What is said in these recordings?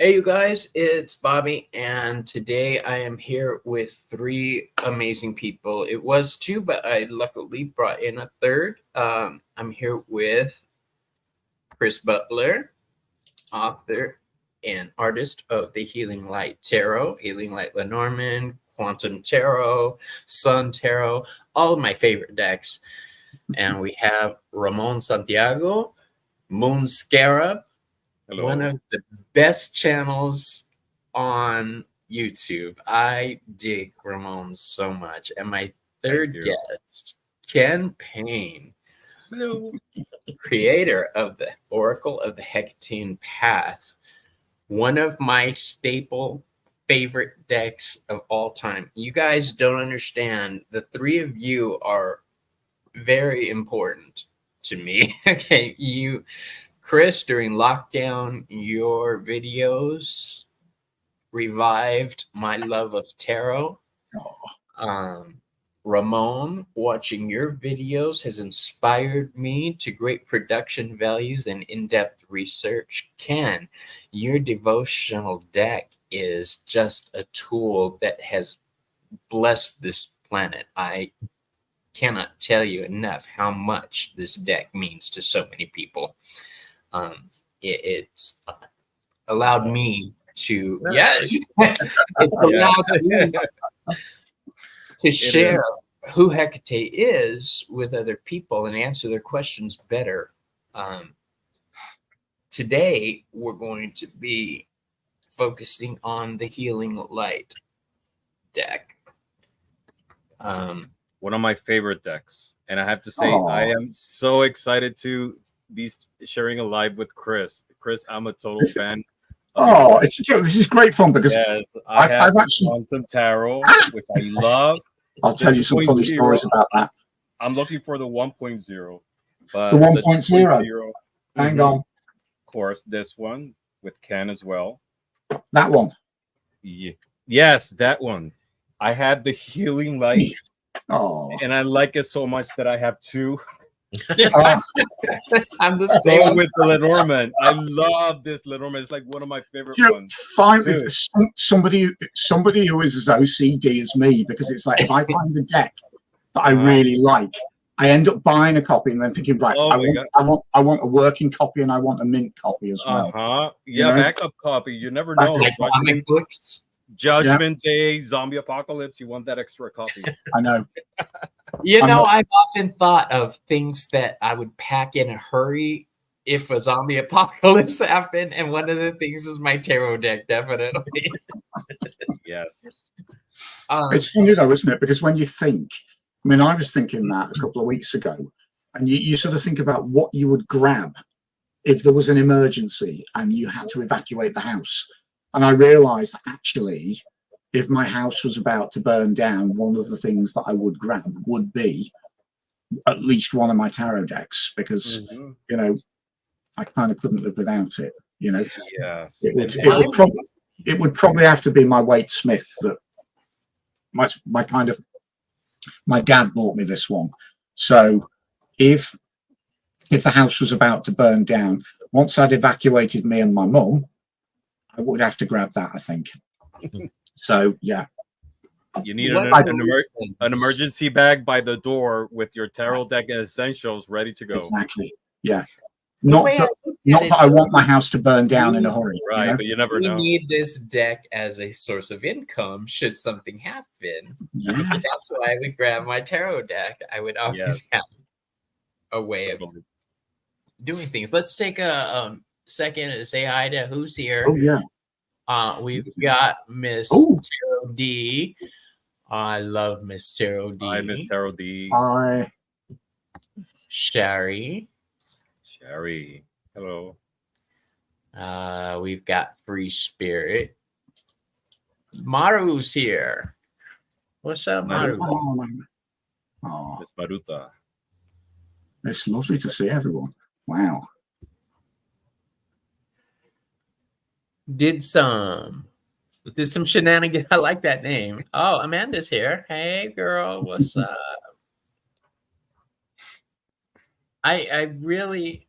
Hey, you guys, it's Bobby, and today I am here with three amazing people. It was two, but I luckily brought in a third. I'm here with Chris Butler, author and artist of the Healing Light Tarot, Healing Light Lenormand, Quantum Tarot, Sun Tarot, all of my favorite decks. And we have Ramon Santiago, Moon Scarab, Hello. one of the best channels on YouTube. I dig Ramon so much. And my third guest, Kenn Payne, Hello. creator of the Oracle of the Hekatean Path, one of my staple favorite decks of all time. You guys don't understand. The three of you are very important to me. Okay, Chris, during lockdown, your videos revived my love of tarot. Ramon, watching your videos has inspired me to great production values and in-depth research. Kenn, your devotional deck is just a tool that has blessed this planet. I cannot tell you enough how much this deck means to so many people. It's allowed me to to share who Hecate is with other people and answer their questions better. Today we're going to be focusing on the Healing Light deck. One of my favorite decks, and I have to say, I am so excited to be sharing a live with Chris. Chris, I'm a total fan. It's a joke. This is great fun because I have actually Quantum Tarot, which I love. I'll tell you some funny stories about that. I'm looking for the 1.0. But the 1.0. Hang on. Of course, this one with Kenn as well. That one. Yeah. Yes, that one. I had the Healing Light. And I like it so much that I have two. I'm the same with the Lenormand. I love this Lenormand. It's like one of my favorite ones. Fine with somebody who is as OCD as me, because it's like if I find a deck that I really like, I end up buying a copy and then thinking, right, I want a working copy and I want a mint copy as well. Yeah, backup copy. You never know. Like comic books. Judgment Day, Zombie Apocalypse. You want that extra copy? I know. I've often thought of things that I would pack in a hurry if a zombie apocalypse happened, and one of the things is my tarot deck, definitely. Yes. It's funny though, isn't it? Because when you think, I mean, I was thinking that a couple of weeks ago, and you sort of think about what you would grab if there was an emergency and you had to evacuate the house. And I realized actually, if my house was about to burn down, one of the things that I would grab would be at least one of my tarot decks, because, I kind of couldn't live without it, Yes. It would probably have to be my Waite Smith that my dad bought me this one. So if the house was about to burn down, once I'd evacuated me and my mum, I would have to grab that, I think. So, yeah. You need an emergency bag by the door with your tarot deck and essentials ready to go. Exactly. Yeah. Not that I want my house to burn down in a hurry. Right, but you never know. You need this deck as a source of income should something happen. Yes. That's why I would grab my tarot deck. I would always have a way of doing things. Let's take a second to say hi to who's here. Oh, yeah. We've got Miss Tarot D. I love Miss Tarot D. Hi, Miss Tarot D. Hi. Sherry. Hello. We've got Free Spirit. Maru's here. What's up, Maru? Oh, Miss Maruta. It's lovely to see everyone. Wow. Did some shenanigans. I like that name. Oh, Amanda's here. Hey, girl, what's up? I really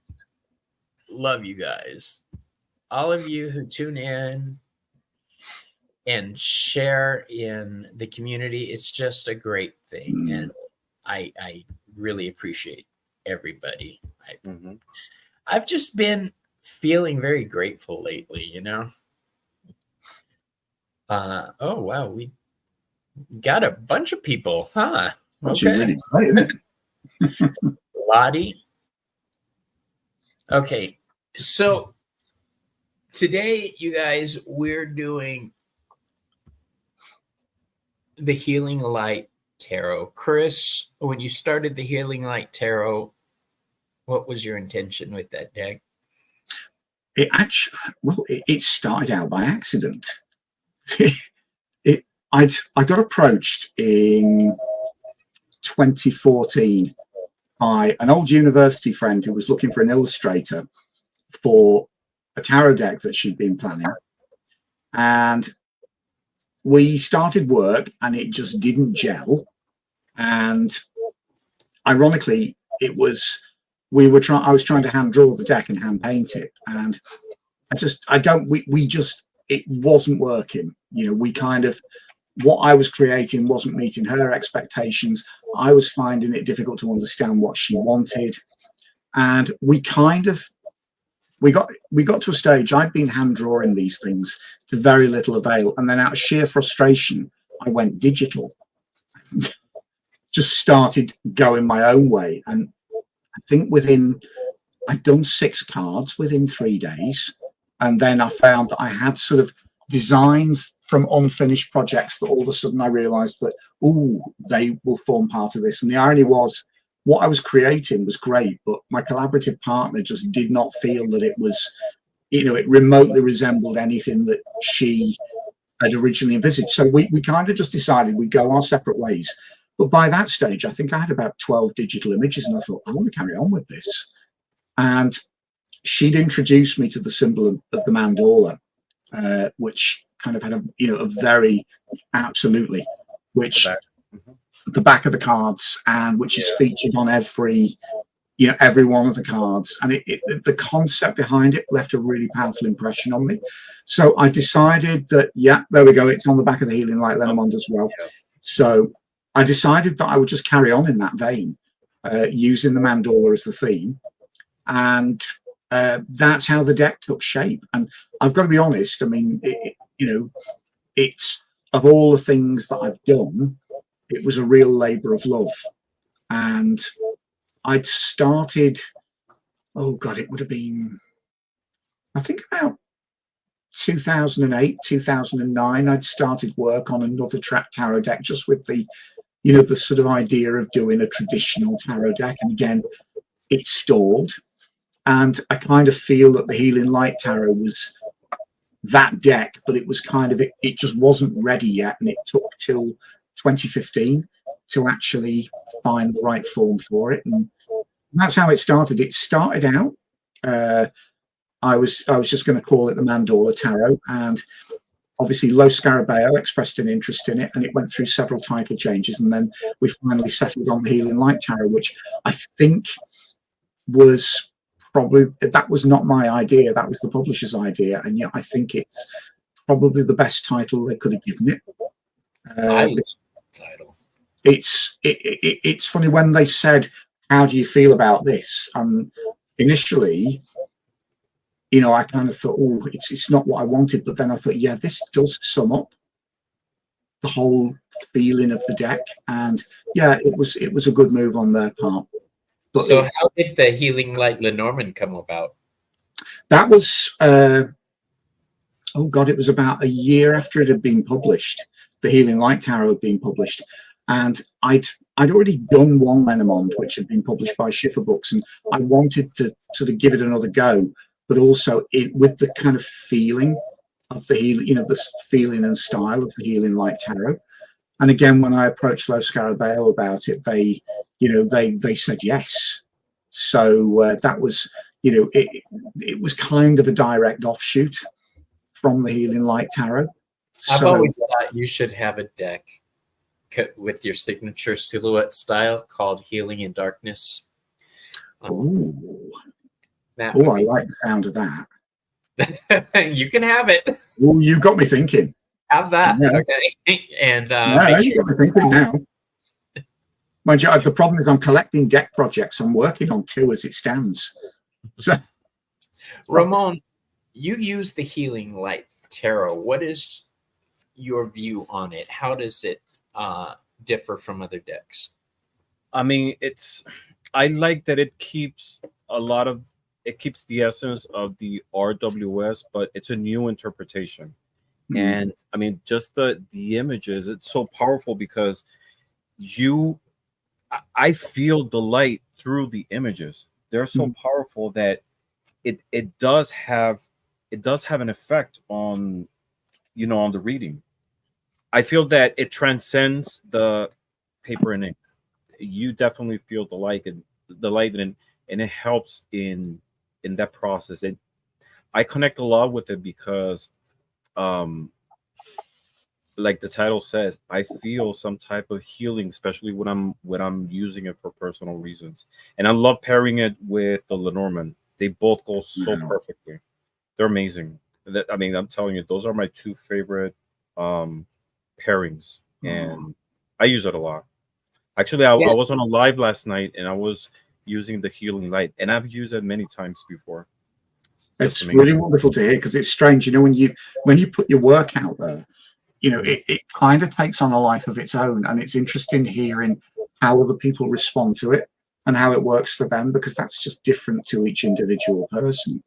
love you guys. all of you who tune in and share in the community. It's just a great thing. And I really appreciate everybody. I've just been feeling very grateful lately, you know. Oh wow, we got a bunch of people, huh? That's really great, isn't it? Lottie. Okay, so today, you guys, we're doing the Healing Light Tarot. Chris, when you started the Healing Light Tarot, what was your intention with that deck? It started out by accident. I got approached in 2014 by an old university friend who was looking for an illustrator for a tarot deck that she'd been planning, and we started work and it just didn't gel. And ironically, I was trying to hand draw the deck and hand paint it, and it wasn't working. You know, we kind of, what I was creating wasn't meeting her expectations. I was finding it difficult to understand what she wanted, and we got to a stage. I'd been hand drawing these things to very little avail, and then out of sheer frustration, I went digital. Just started going my own way, and I think I'd done 6 cards within 3 days, and then I found that I had sort of designs from unfinished projects that all of a sudden I realized that, they will form part of this. And the irony was, what I was creating was great, but my collaborative partner just did not feel that it was, it remotely resembled anything that she had originally envisaged. So we kind of just decided we'd go our separate ways. But by that stage, I think I had about 12 digital images, and I thought, I want to carry on with this. And she'd introduced me to the symbol of the mandala, which kind of had a very, absolutely, which the back of the cards, and which is featured on every one of the cards. And the concept behind it left a really powerful impression on me. So I decided that, there we go. It's on the back of the Healing Light Lenormand as well. So I decided that I would just carry on in that vein, using the mandala as the theme. And that's how the deck took shape. And I've got to be honest, I mean, it's, of all the things that I've done, it was a real labor of love. And I'd started, it would have been, I think about 2008, 2009, I'd started work on another tarot deck, just with the, the sort of idea of doing a traditional tarot deck. And again, it stalled. And I kind of feel that the Healing Light Tarot was that deck, but it was kind of, it just wasn't ready yet. And it took till 2015 to actually find the right form for it. And that's how it started. It started out, I was just going to call it the Mandala Tarot. And obviously Lo Scarabeo expressed an interest in it, and it went through several title changes. And then we finally settled on the Healing Light Tarot, which I think was that was not my idea. That was the publisher's idea. And yet I think it's probably the best title they could have given it. I love the title. It's funny when they said, how do you feel about this? Initially, I kind of thought, it's not what I wanted. But then I thought, this does sum up the whole feeling of the deck. And it was a good move on their part. But so how did the Healing Light Lenormand come about? That was, it was about a year after it had been published. The Healing Light Tarot had been published. And I'd already done one Lenormand, which had been published by Schiffer Books. And I wanted to sort of give it another go, but also with the kind of feeling of the healing, the feeling and style of the Healing Light Tarot. And again, when I approached Lo Scarabeo about it, they said yes. So that was, it was kind of a direct offshoot from the Healing Light Tarot. I've always thought you should have a deck with your signature silhouette style called Healing in Darkness. I like the sound of that. You can have it. Oh, you got me thinking. Have that. Yeah. Okay. And No, make you sure. got me thinking now. Mind you, the problem is I'm collecting deck projects. I'm working on 2 as it stands. So, Ramon, you use the Healing Light Tarot. What is your view on it? How does it differ from other decks? I mean, I like that it keeps the essence of the RWS, but it's a new interpretation. And I mean, just the images, it's so powerful because I feel the light through the images. They're so powerful that it does have an effect on on the reading. I feel that it transcends the paper and ink. You definitely feel the light and it helps in that process. I connect a lot with it because like the title says, I feel some type of healing, especially when I'm using it for personal reasons. And I love pairing it with the Lenormand. They both go so perfectly. They're amazing. I mean, I'm telling you, those are my 2 favorite pairings, and I use it a lot. Actually, I was on a live last night, and I was using the Healing Light, and I've used it many times before. It's really wonderful to hear, because it's strange, when you put your work out there, it kind of takes on a life of its own, and it's interesting hearing how other people respond to it and how it works for them, because that's just different to each individual person.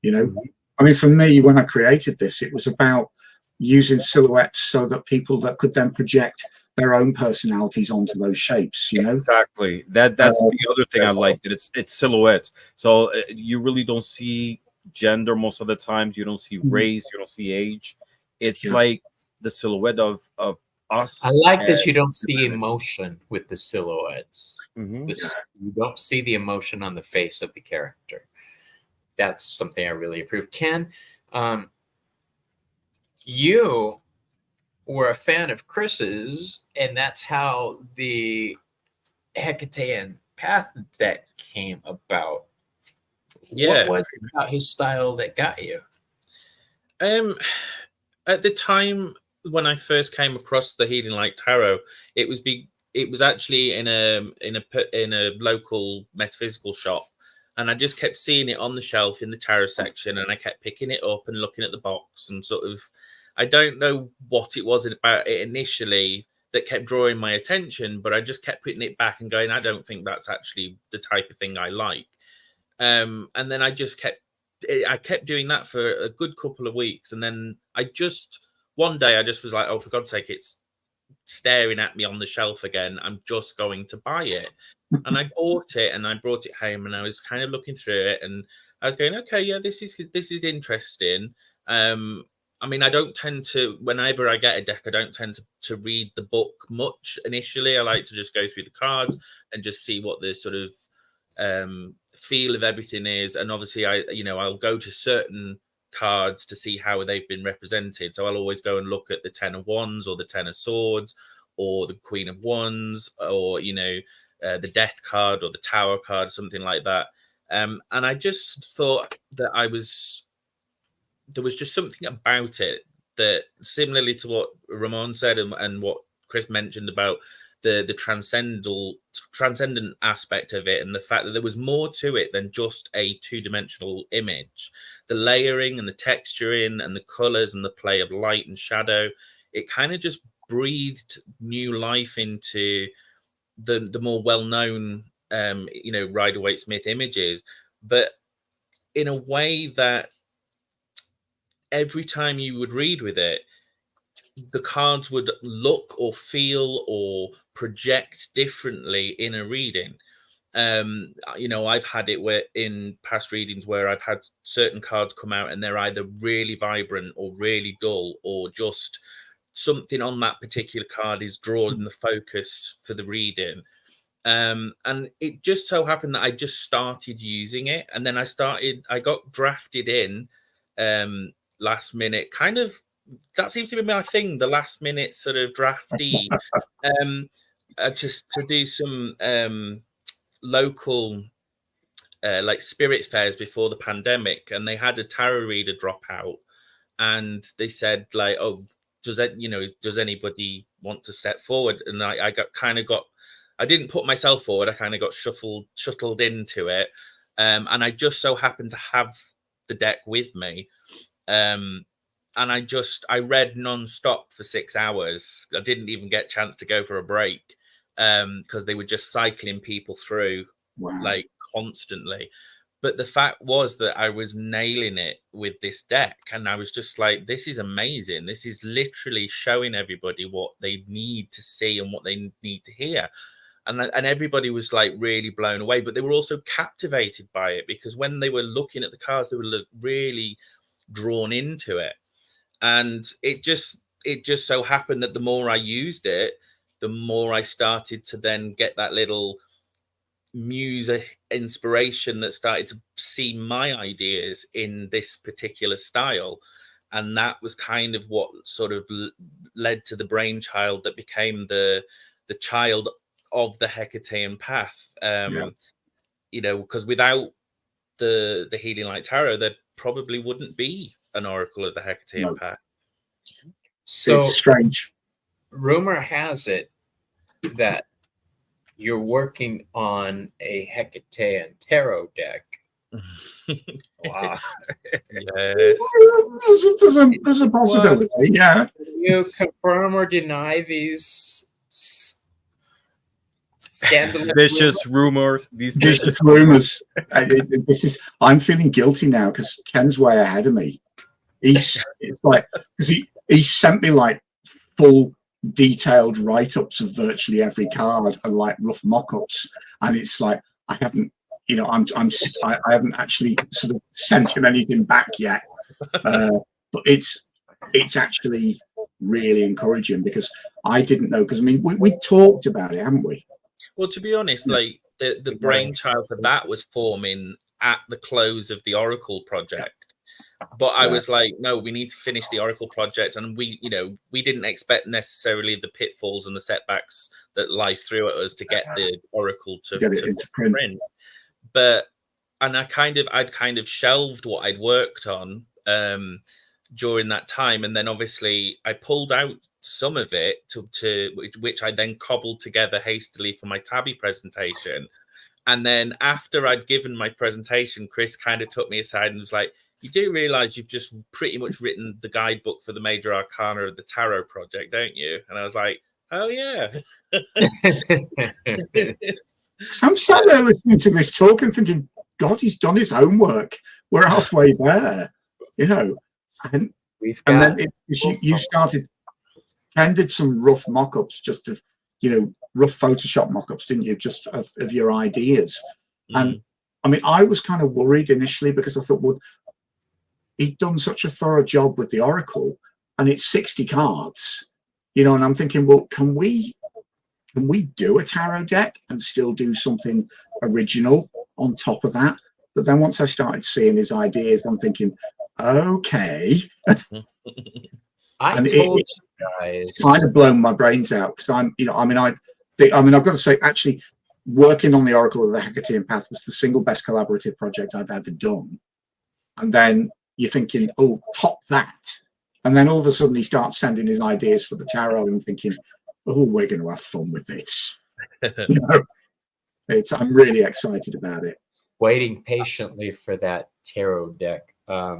I mean, for me, when I created this, it was about using silhouettes so that people that could then project their own personalities onto those shapes. Exactly. That's the other thing I like, that it's silhouettes. So you really don't see gender most of the times. You don't see race. You don't see age. It's like the silhouette of us. I like that you don't see emotion with the silhouettes. You don't see the emotion on the face of the character. That's something I really approve. Kenn, you were a fan of Chris's, and that's how the Hekatean Path deck came about. What was it about his style that got you? At the time when I first came across the Healing Light Tarot, it was actually in a local metaphysical shop, and I just kept seeing it on the shelf in the tarot section, and I kept picking it up and looking at the box, and sort of, I don't know what it was about it initially that kept drawing my attention, but I just kept putting it back and going, I don't think that's actually the type of thing I like. And then I kept doing that for a good couple of weeks, and then one day I just was like, oh, for God's sake, it's staring at me on the shelf again. I'm just going to buy it. And I bought it, and I brought it home, and I was kind of looking through it, and I was going, okay, yeah, this is interesting. I mean, I don't tend to, whenever I get a deck, I don't tend to read the book much initially. I like to just go through the cards and just see what the sort of feel of everything is. And obviously I'll go to certain cards to see how they've been represented. So I'll always go and look at the 10 of Wands or the 10 of Swords or the Queen of Wands, or the Death card or the Tower card, something like that. And I just thought that there was just something about it that, similarly to what Ramon said and what Chris mentioned about the transcendent aspect of it, and the fact that there was more to it than just a 2-dimensional image. The layering and the texturing and the colors and the play of light and shadow, it kind of just breathed new life into the more well-known Rider-Waite-Smith images, but in a way that every time you would read with it, the cards would look or feel or project differently in a reading. I've had it where in past readings where I've had certain cards come out and they're either really vibrant or really dull, or just something on that particular card is drawn the focus for the reading. And it just so happened that I just started using it, and then I got drafted in last minute, kind of. That seems to be my thing, the last minute sort of drafty, just to do some local like spirit fairs before the pandemic, and they had a tarot reader drop out, and they said like, oh, does anybody want to step forward? And I didn't put myself forward. I kind of got shuttled into it, and I just so happened to have the deck with me, and I read non-stop for 6 hours. I didn't even get a chance to go for a break, because they were just cycling people through. Wow. Like constantly. But the fact was that I was nailing it with this deck, and I was just like, this is amazing. This is literally showing everybody what they need to see and what they need to hear. And everybody was like really blown away, but they were also captivated by it, because when they were looking at the cards, they were really drawn into it. And it just so happened that the more I used it, the more I started to then get that little music inspiration that started to see my ideas in this particular style. And that was kind of what sort of led to the brainchild that became the child of the Hekatean Path. Because without the Healing Light Tarot, there probably wouldn't be an Oracle of the Hekatean Path. So it's strange. Rumor has it that you're working on a Hekatean tarot deck. Wow. Yes. There's a possibility, yeah. Can you confirm or deny these scandalous vicious rumors? I'm feeling guilty now because Ken's way ahead of me. It's like, because he sent me like full detailed write-ups of virtually every card and like rough mock-ups, and it's like I haven't actually sort of sent him anything back yet, but it's actually really encouraging, because I didn't know, because I mean we talked about it, haven't we? Well, to be honest, like the brainchild for that was forming at the close of the Oracle project. But I was like, no, we need to finish the Oracle project. And we didn't expect necessarily the pitfalls and the setbacks that life threw at us to get the Oracle to print. But, and I'd kind of shelved what I'd worked on during that time. And then obviously I pulled out some of it which I then cobbled together hastily for my Tabby presentation. And then after I'd given my presentation, Chris kind of took me aside and was like, you do realize you've just pretty much written the guidebook for the major arcana of the tarot project, don't you? And I was like, oh yeah. I'm sat there listening to this talk and thinking, God, he's done his homework. We're halfway there, And then you started. Ken did some rough mock-ups, just of rough Photoshop mock-ups, didn't you? Just of your ideas. And I mean, I was kind of worried initially, because I thought, well, he'd done such a thorough job with the Oracle, and it's 60 cards, and I'm thinking, well, can we do a tarot deck and still do something original on top of that? But then once I started seeing his ideas, I'm thinking, okay. I told you guys, it's kind of blown my brains out, because I've got to say, actually, working on the Oracle of the Hekatean Path was the single best collaborative project I've ever done. And then you're thinking, oh, top that. And then all of a sudden he starts sending his ideas for the tarot, and thinking, oh, we're going to have fun with this. I'm really excited about it. Waiting patiently for that tarot deck. I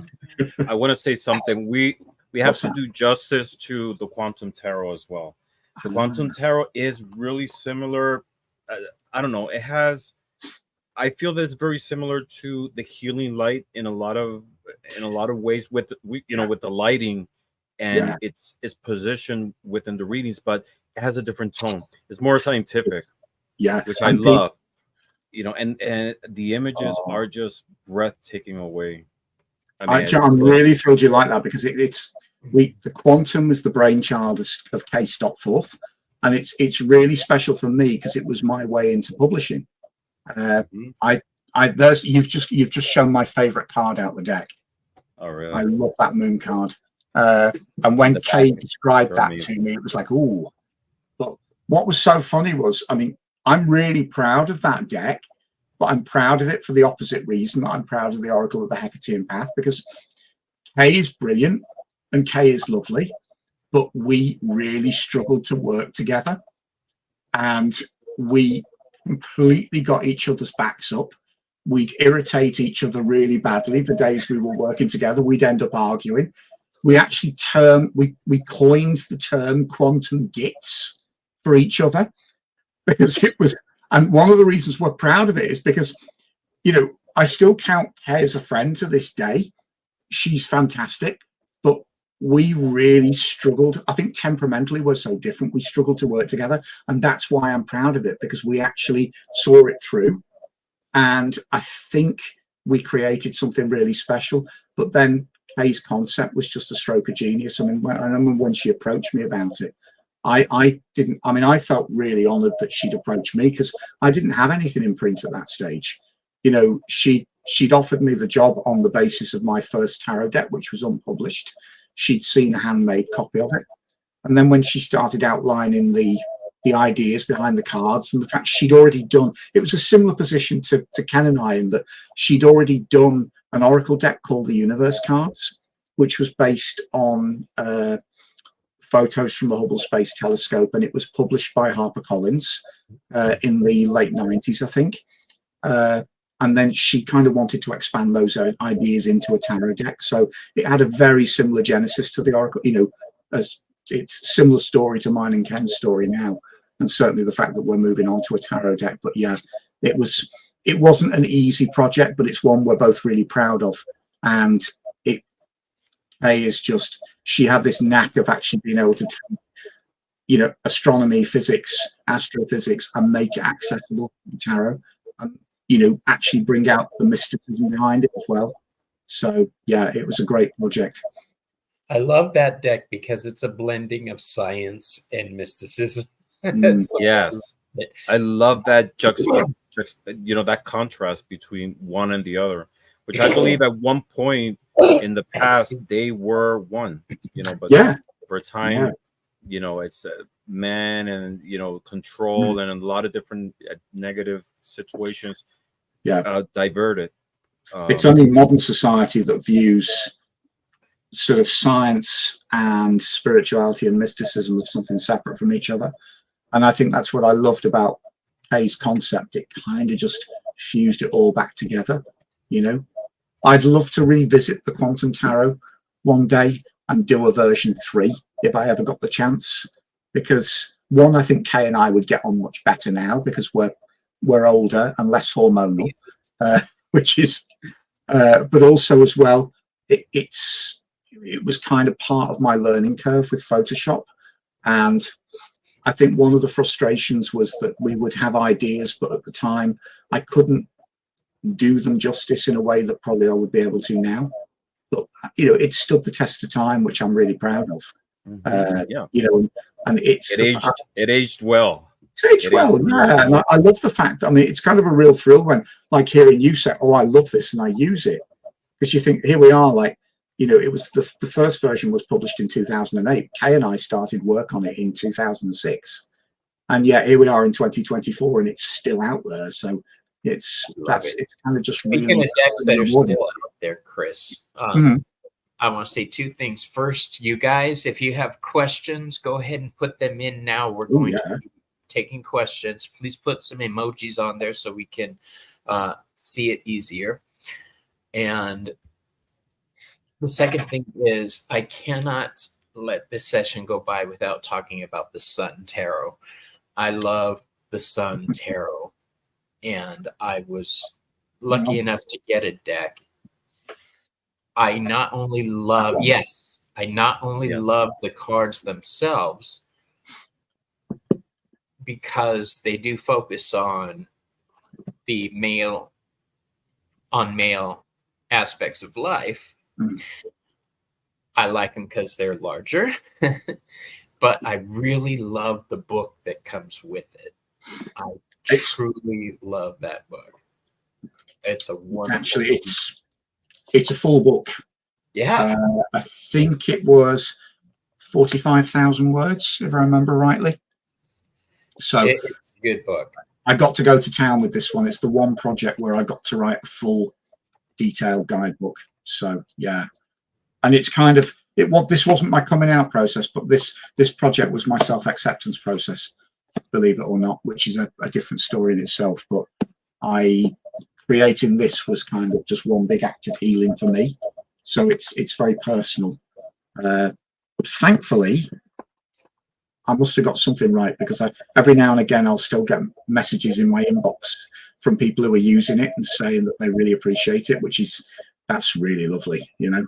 want to say something. We have to do justice to the Quantum Tarot as well. The Quantum Tarot is really similar. I don't know. I feel that it's very similar to the Healing Light in a lot of ways, with the lighting and its position within the readings, but it has a different tone. It's more scientific, which I love. And the images are just breathtaking away. I'm really thrilled you like that, because the Quantum was the brainchild of Kay Stopforth, and it's really special for me because it was my way into publishing. You've just shown my favorite card out the deck. Oh, really? I love that moon card. And when Kay described that to me, it was like, ooh. But what was so funny was, I mean, I'm really proud of that deck, but I'm proud of it for the opposite reason that I'm proud of the Oracle of the Hekatean Path, because Kay is brilliant and Kay is lovely, but we really struggled to work together, and we completely got each other's backs up. We'd irritate each other really badly the days we were working together. We'd end up arguing. We actually we coined the term quantum gits for each other, because it was, and one of the reasons we're proud of it is because, you know, I still count Kay as a friend to this day. She's fantastic, but we really struggled. I think temperamentally we're so different. We struggled to work together, and that's why I'm proud of it, because we actually saw it through. And I think we created something really special. But then Kay's concept was just a stroke of genius. I mean, I remember when she approached me about it, I felt really honored that she'd approached me, because I didn't have anything in print at that stage. You know, she'd offered me the job on the basis of my first tarot deck, which was unpublished. She'd seen a handmade copy of it. And then when she started outlining the ideas behind the cards, and the fact she'd already done, it was a similar position to Kenn and I, in that she'd already done an oracle deck called the Universe Cards, which was based on photos from the Hubble Space Telescope, and it was published by HarperCollins in the late 90s, I think. And then she kind of wanted to expand those ideas into a tarot deck. So it had a very similar genesis to the oracle, you know, as it's a similar story to mine and Ken's story now. And certainly the fact that we're moving on to a tarot deck. But yeah, it wasn't an easy project, but it's one we're both really proud of. And Kay is just, she had this knack of actually being able to take, you know, astronomy, physics, astrophysics, and make it accessible to tarot, and, you know, actually bring out the mysticism behind it as well. So yeah, it was a great project. I love that deck because it's a blending of science and mysticism. Yes, I love that you know, that contrast between one and the other, which I believe at one point in the past they were one, you know, but yeah, for a time, you know, it's man and, you know, control and a lot of different negative situations diverted. It's only modern society that views sort of science and spirituality and mysticism as something separate from each other. And I think that's what I loved about Kay's concept. It kind of just fused it all back together. You know, I'd love to revisit the Quantum Tarot one day and do a version 3 if I ever got the chance, because one, I think Kay and I would get on much better now because we're older and less hormonal, which is, but also as well, it was kind of part of my learning curve with Photoshop. And I think one of the frustrations was that we would have ideas, but at the time I couldn't do them justice in a way that probably I would be able to now. But, you know, it stood the test of time, which I'm really proud of. You know, and it aged well. It's aged well, yeah. And I love the fact that, I mean, it's kind of a real thrill when, like, hearing you say, oh, I love this, and I use it. Because you think, here we are, like, you know, it was the first version was published in 2008. Kay and I started work on it in 2006. And yeah, here we are in 2024 and it's still out there. So it's kind of just Speaking really of decks that are still out there, Chris, I want to say 2 things. First, you guys, if you have questions, go ahead and put them in now. We're going to be taking questions. Please put some emojis on there so we can see it easier. And the second thing is, I cannot let this session go by without talking about the Sun Tarot. I love the Sun Tarot, and I was lucky enough to get a deck. I not only love, love the cards themselves, because they do focus on the male aspects of life. I like them because they're larger, but I really love the book that comes with it. I truly love that book. It's a wonderful. Actually, it's a full book. Yeah, I think it was 45,000 words, if I remember rightly. So it's a good book. I got to go to town with this one. It's the one project where I got to write a full detailed guidebook. So yeah, and it's kind of this wasn't my coming out process, but this project was my self-acceptance process, believe it or not, which is a different story in itself. But creating this was kind of just one big act of healing for me. So it's very personal. Thankfully, I must have got something right, because every now and again I'll still get messages in my inbox from people who are using it and saying that they really appreciate it, that's really lovely, you know.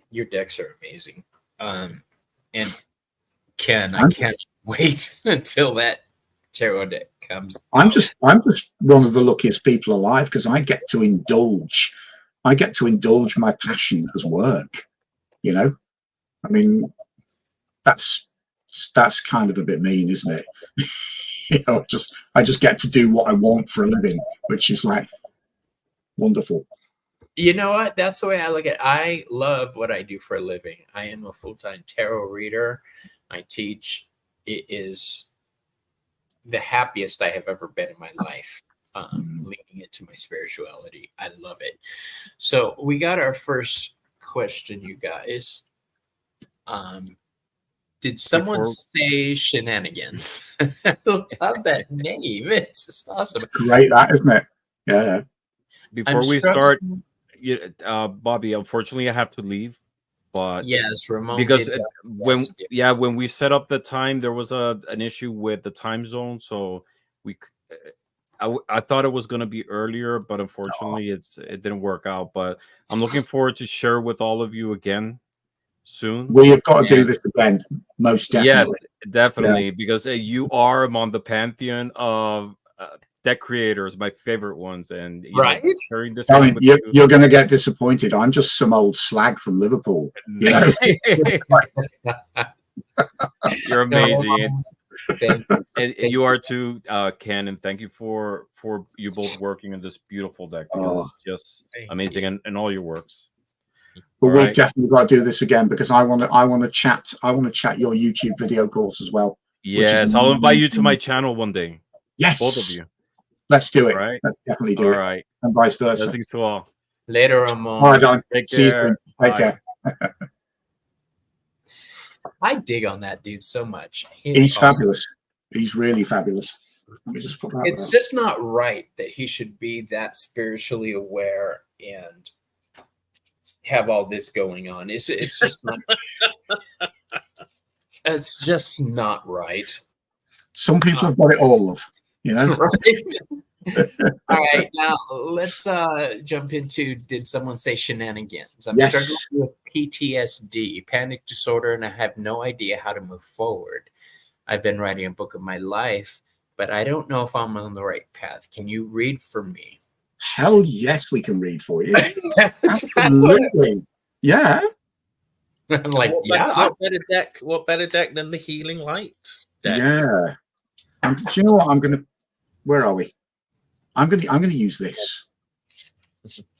Your decks are amazing, and Ken, I can't wait until that tarot deck comes. I'm just one of the luckiest people alive, because I get to indulge my passion as work, you know. I mean, that's kind of a bit mean, isn't it? You know, I just get to do what I want for a living, which is like wonderful. You know what? That's the way I look at it. I love what I do for a living. I am a full-time tarot reader. I teach. It is the happiest I have ever been in my life, leading into my spirituality. I love it. So we got our first question, you guys. Did someone say shenanigans? I love that name. It's just awesome. Great, that, isn't it? Yeah. Before we start, Bobby, unfortunately, I have to leave. But yes, Ramon. Because when we set up the time, there was an issue with the time zone, so I thought it was going to be earlier, but unfortunately, it didn't work out. But I'm looking forward to share with all of you again soon. We have got to do this again, most definitely. Yes, definitely, because you are among the pantheon of deck creators, my favorite ones, and sharing this time with you're going to get disappointed. I'm just some old slag from Liverpool. You know? You're amazing, and you are too, Ken. And thank you for you both working on this beautiful deck, because it's just amazing, and all your works. But we've definitely got to do this again, because I want to chat your YouTube video course as well. Yes, I'll invite you to my channel one day. Yes, both of you. Let's do it. Right. Let's definitely do it. All right. And vice versa. Blessings to all. Later, Ramon. All right, Don. Take See care. you soon. Take care. I dig on that dude so much. He's fabulous. He's really fabulous. Let me just put that. It's just not right that he should be that spiritually aware and have all this going on. It's just not. It's just not right. Some people have got it all, love. You know. Right. All right, now let's jump into, did someone say shenanigans? I'm struggling with PTSD, panic disorder, and I have no idea how to move forward. I've been writing a book of my life, but I don't know if I'm on the right path. Can you read for me? Hell yes, we can read for you. Absolutely. Yeah. I'm like, what better deck than the Healing Light deck? Yeah. Do you know what? Where are we? I'm gonna use this.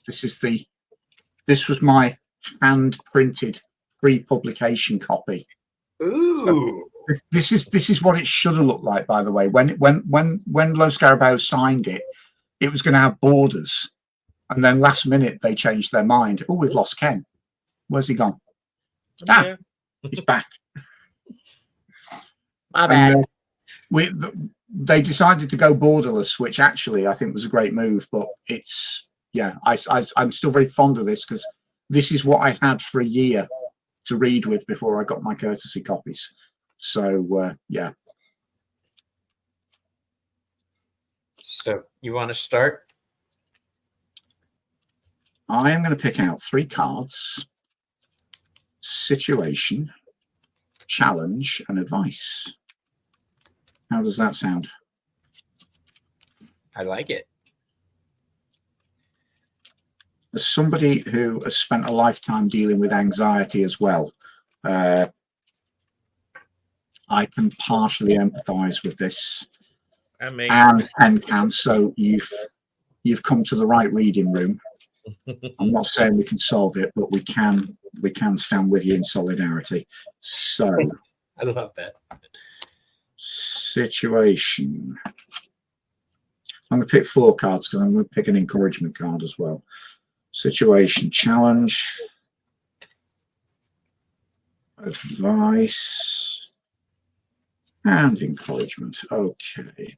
This was my hand printed pre-publication copy. Ooh. This is what it should have looked like, by the way. When Los Garabaos signed it, it was going to have borders, and then last minute they changed their mind. Oh, we've lost Ken. Where's he gone? He's back. My bad. They decided to go borderless, which actually I think was a great move. But I'm still very fond of this, because this is what I had for a year to read with before I got my courtesy copies. So yeah. So you want to start? I am going to pick out 3 cards: situation, challenge, and advice. How does that sound? I like it. As somebody who has spent a lifetime dealing with anxiety as well, I can partially empathize with this. And can. So you've come to the right reading room. I'm not saying we can solve it, but we can stand with you in solidarity. So I love that. Situation. I'm going to pick 4 cards because I'm going to pick an encouragement card as well. Situation, challenge, advice, and encouragement. Okay.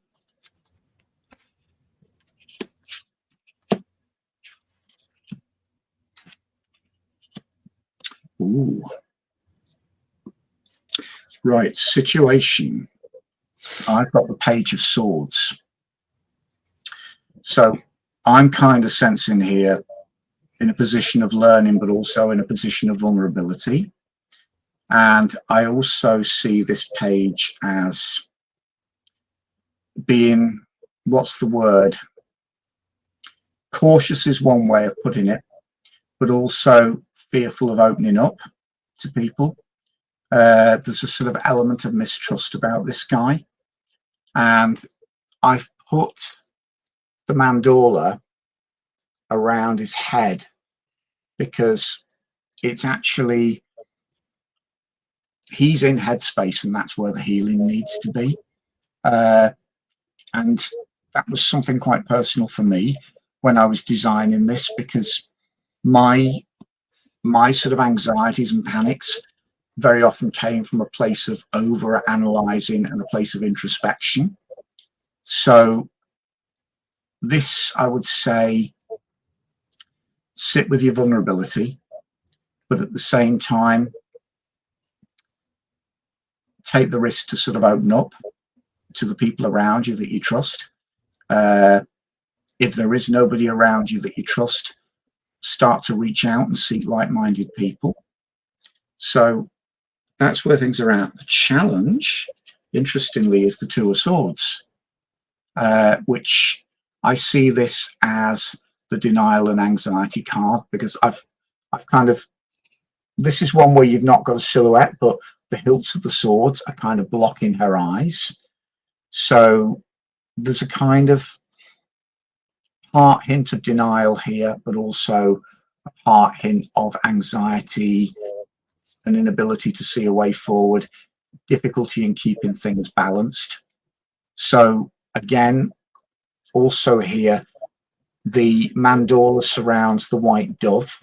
Ooh. Right, situation. I've got the Page of Swords. So I'm kind of sensing here in a position of learning, but also in a position of vulnerability. And I also see this page as being, what's the word? Cautious is one way of putting it, but also fearful of opening up to people. There's a sort of element of mistrust about this guy. And I've put the mandala around his head because it's actually, he's in headspace and that's where the healing needs to be. And that was something quite personal for me when I was designing this, because my sort of anxieties and panics very often came from a place of over analyzing and a place of introspection. So this, I would say, sit with your vulnerability, but at the same time, take the risk to sort of open up to the people around you that you trust. If there is nobody around you that you trust, start to reach out and seek like-minded people. So that's where things are at. The challenge, interestingly, is the Two of Swords, which I see this as the denial and anxiety card, because I've kind of, this is one where you've not got a silhouette, but the hilts of the swords are kind of blocking her eyes. So there's a kind of part hint of denial here, but also a part hint of anxiety, an inability to see a way forward, difficulty in keeping things balanced. So again, also here, the mandala surrounds the white dove,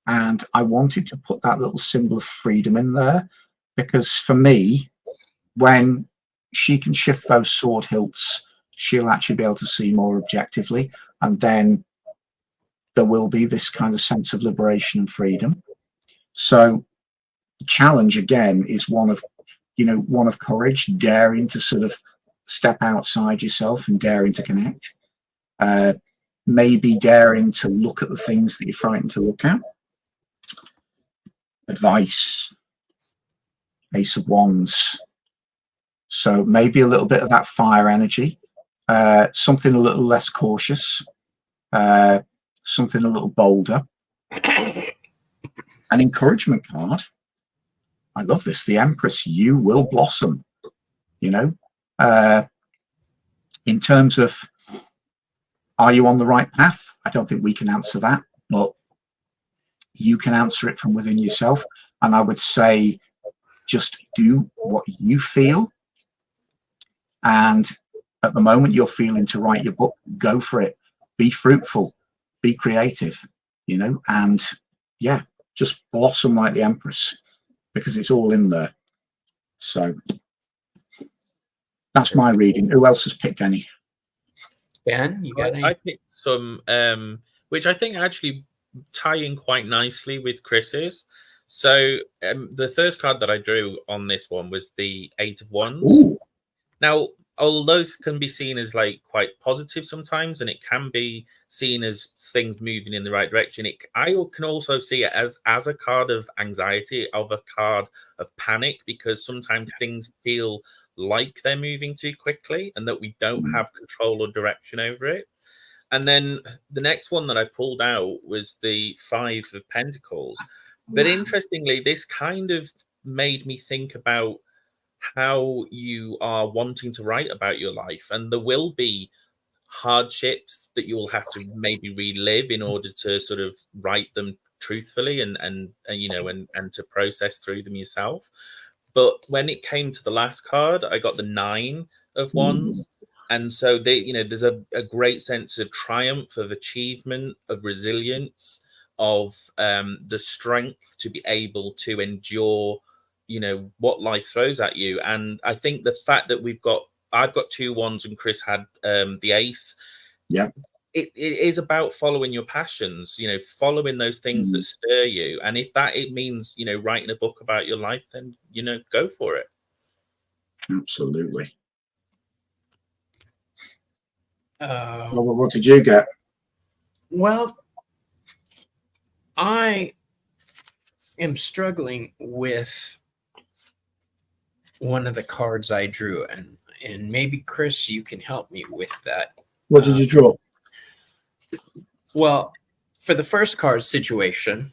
and I wanted to put that little symbol of freedom in there, because for me, when she can shift those sword hilts, she'll actually be able to see more objectively, and then there will be this kind of sense of liberation and freedom. So the challenge again is one of, you know, one of courage, daring to sort of step outside yourself and daring to connect. Maybe daring to look at the things that you're frightened to look at. Advice, Ace of Wands. So maybe a little bit of that fire energy, something a little less cautious, something a little bolder. An encouragement card. I love this. The Empress, you will blossom. You know, in terms of, are you on the right path? I don't think we can answer that, but you can answer it from within yourself. And I would say, just do what you feel. And at the moment you're feeling to write your book, go for it. Be fruitful, be creative, you know, and yeah, just blossom like the Empress, because it's all in there. So that's my reading. Who else has picked any? Ben, you got any? I picked some, which I think actually tie in quite nicely with Chris's. So the first card that I drew on this one was the Eight of Wands. Ooh. Now, although this can be seen as like quite positive sometimes, and it can be seen as things moving in the right direction, I can also see it as a card of anxiety, of a card of panic, because sometimes things feel like they're moving too quickly and that we don't have control or direction over it. And then the next one that I pulled out was the Five of Pentacles. But interestingly, this kind of made me think about how you are wanting to write about your life, and there will be hardships that you will have to maybe relive in order to sort of write them truthfully and you know and to process through them yourself. But when it came to the last card, I got the 9 of Wands. And so there's a great sense of triumph, of achievement, of resilience, of the strength to be able to endure, what life throws at you. And I think the fact that I've got 2 wands and Chris had the ace. Yeah. It is about following your passions, following those things that stir you. And if it means, writing a book about your life, then, go for it. Absolutely. Well, what did you get? Well, I am struggling with one of the cards I drew, and maybe Chris, you can help me with that. What did you draw? Well, for the first card situation,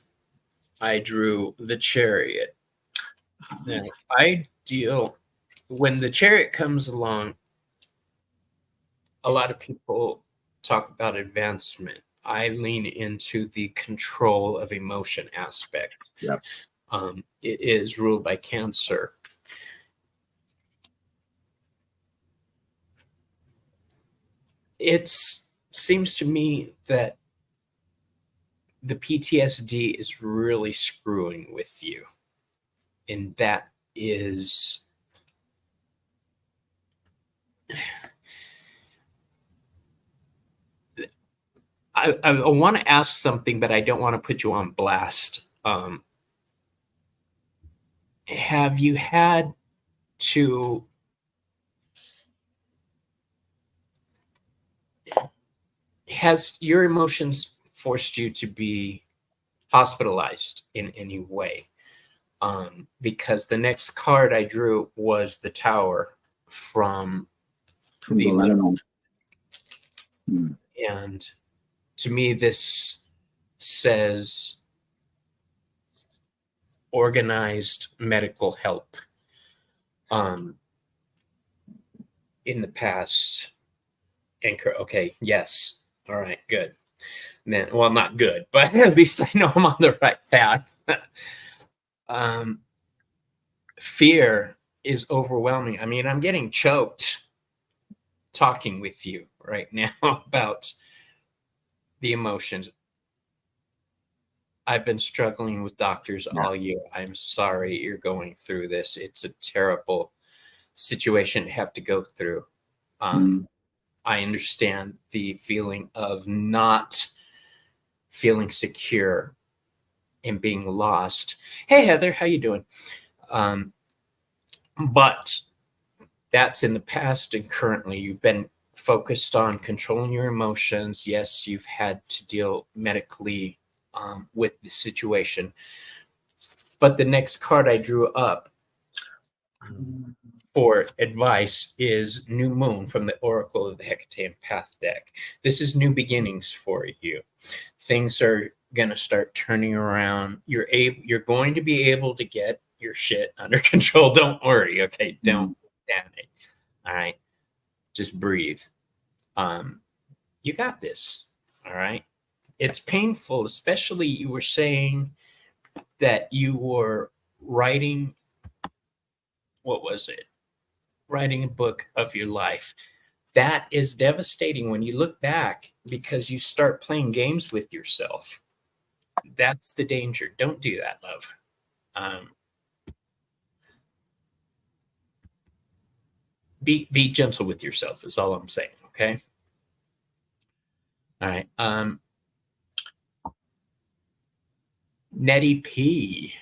I drew the Chariot. Now, when the Chariot comes along, a lot of people talk about advancement. I lean into the control of emotion aspect. Yep. It is ruled by Cancer. It seems to me that the PTSD is really screwing with you. And that is... I want to ask something, but I don't want to put you on blast. Have you had to... Has your emotions forced you to be hospitalized in any way? Because the next card I drew was the Tower from the Lenormand. And to me, this says organized medical help in the past. And okay, yes. All right, good. Man, well, not good, but at least I know I'm on the right path. Fear is overwhelming. I mean, I'm getting choked talking with you right now about the emotions. I've been struggling with doctors all year. I'm sorry you're going through this. It's a terrible situation to have to go through. I understand the feeling of not feeling secure and being lost. Hey, Heather, how you doing? But that's in the past, and currently you've been focused on controlling your emotions. Yes, you've had to deal medically with the situation. But the next card I drew up for advice is New Moon from the Oracle of the Hekatean Path deck. This is new beginnings for you. Things are going to start turning around. You're going to be able to get your shit under control. Don't worry, okay? Don't panic. All right? Just breathe. You got this, all right? It's painful, especially you were saying that you were writing, what was it? Writing a book of your life. That is devastating when you look back, because you start playing games with yourself. That's the danger. Don't do that, love. Be gentle with yourself is all I'm saying, okay? All right. Nettie P.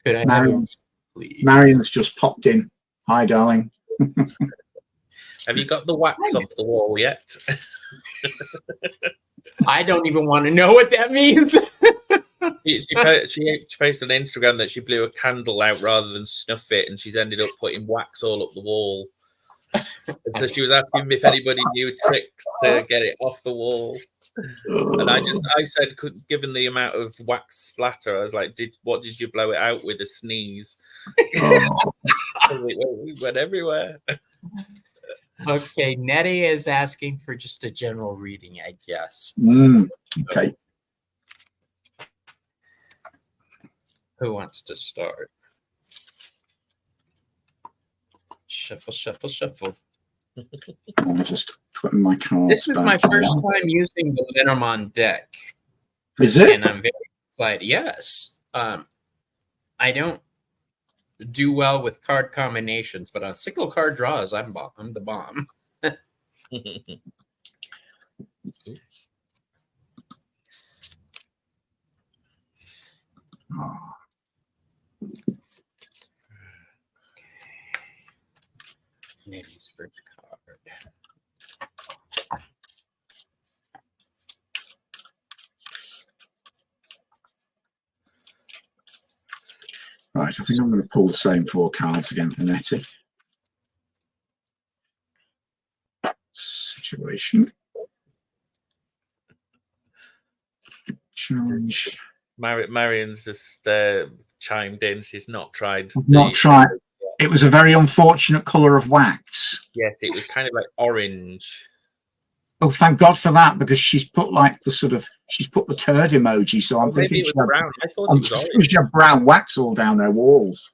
Could I have you, please? Marion's just popped in. Hi, darling. Have you got the wax off the wall yet? I don't even want to know what that means. She posted on Instagram that she blew a candle out rather than snuff it, and she's ended up putting wax all up the wall. And so she was asking me if anybody knew tricks to get it off the wall. And I said, given the amount of wax splatter, I was like, what did you blow it out with? A sneeze? We went everywhere. Okay, Nettie is asking for just a general reading, I guess. Okay. Who wants to start? Shuffle, shuffle, shuffle. I'm just putting my cards. This is my back first on. time using the Lenormand deck, Is it? and I'm very excited. Yes. I don't do well with card combinations, but on single card draws, I'm the bomb. Oh. Nitty's first card. Right, I think I'm going to pull the same 4 cards again for Nettie. Situation. Challenge. Marion's just chimed in. She's not tried. Not tried. It was a very unfortunate colour of wax. Yes, it was kind of like orange. Oh, thank God for that, because she's put like the she's put the turd emoji. So I'm thinking maybe it was brown. I thought it was orange. She had brown wax all down her walls.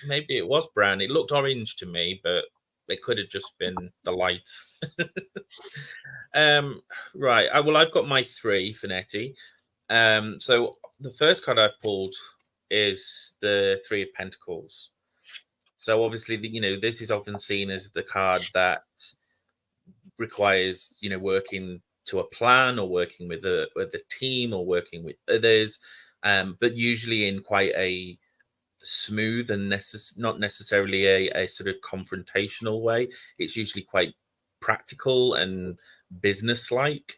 Maybe it was brown. It looked orange to me, but it could have just been the light. Right. Well, I've got my 3 for Nettie. So the first card I've pulled is the 3 of Pentacles. So obviously, this is often seen as the card that requires, working to a plan or working with a team or working with others, but usually in quite a smooth and not necessarily a sort of confrontational way. It's usually quite practical and business-like.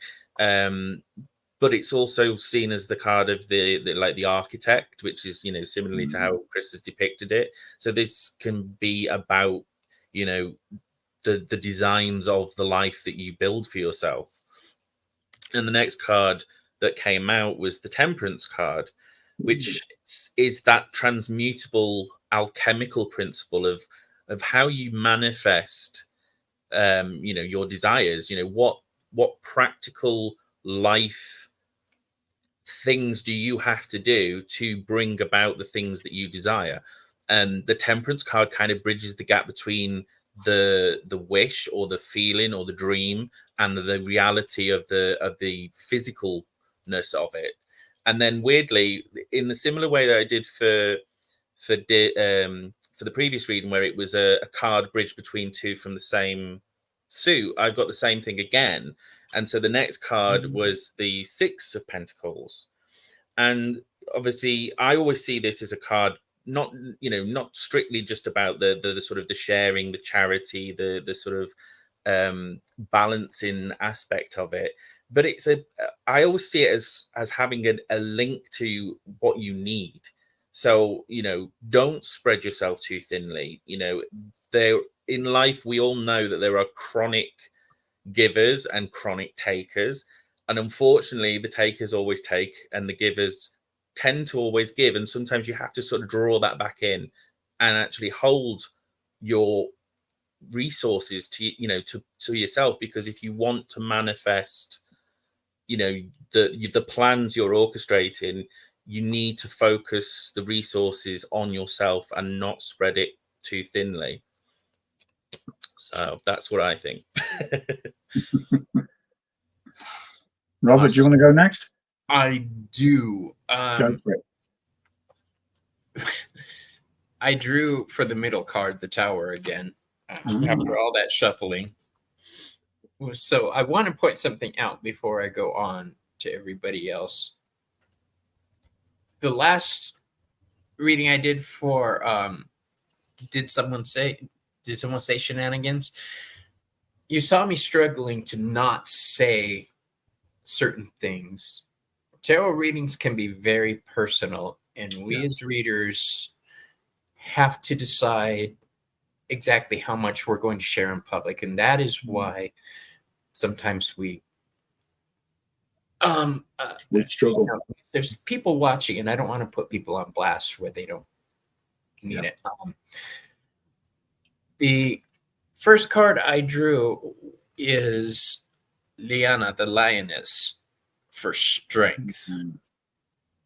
But it's also seen as the card of the architect, which is, similarly to how Chris has depicted it. So this can be about, the designs of the life that you build for yourself. And the next card that came out was the Temperance card, which is that transmutable alchemical principle of how you manifest, your desires. What practical life things do you have to do to bring about the things that you desire? And the Temperance card kind of bridges the gap between the wish or the feeling or the dream and the reality of the physicalness of it. And then weirdly, in the similar way that I did for the previous reading, where it was a card bridge between 2 from the same suit, I've got the same thing again. And so the next card was the 6 of Pentacles. And obviously, I always see this as a card not strictly just about the sort of the sharing, the charity, the sort of balancing aspect of it, but I always see it as having a link to what you need. So don't spread yourself too thinly. There in life, we all know that there are chronic givers and chronic takers, and unfortunately the takers always take and the givers tend to always give, and sometimes you have to sort of draw that back in and actually hold your resources to yourself, because if you want to manifest the plans you're orchestrating, you need to focus the resources on yourself and not spread it too thinly. So that's what I think. Robert, do you want to go next? I do. Go for it. I drew for the middle card, the Tower again, after all that shuffling. So I want to point something out before I go on to everybody else. The last reading I did for did someone say shenanigans? You saw me struggling to not say certain things. Tarot readings can be very personal, and we as readers have to decide exactly how much we're going to share in public, and that is why sometimes we struggle. There's people watching, and I don't want to put people on blast where they don't need it. The first card I drew is Liana, the lioness, for strength.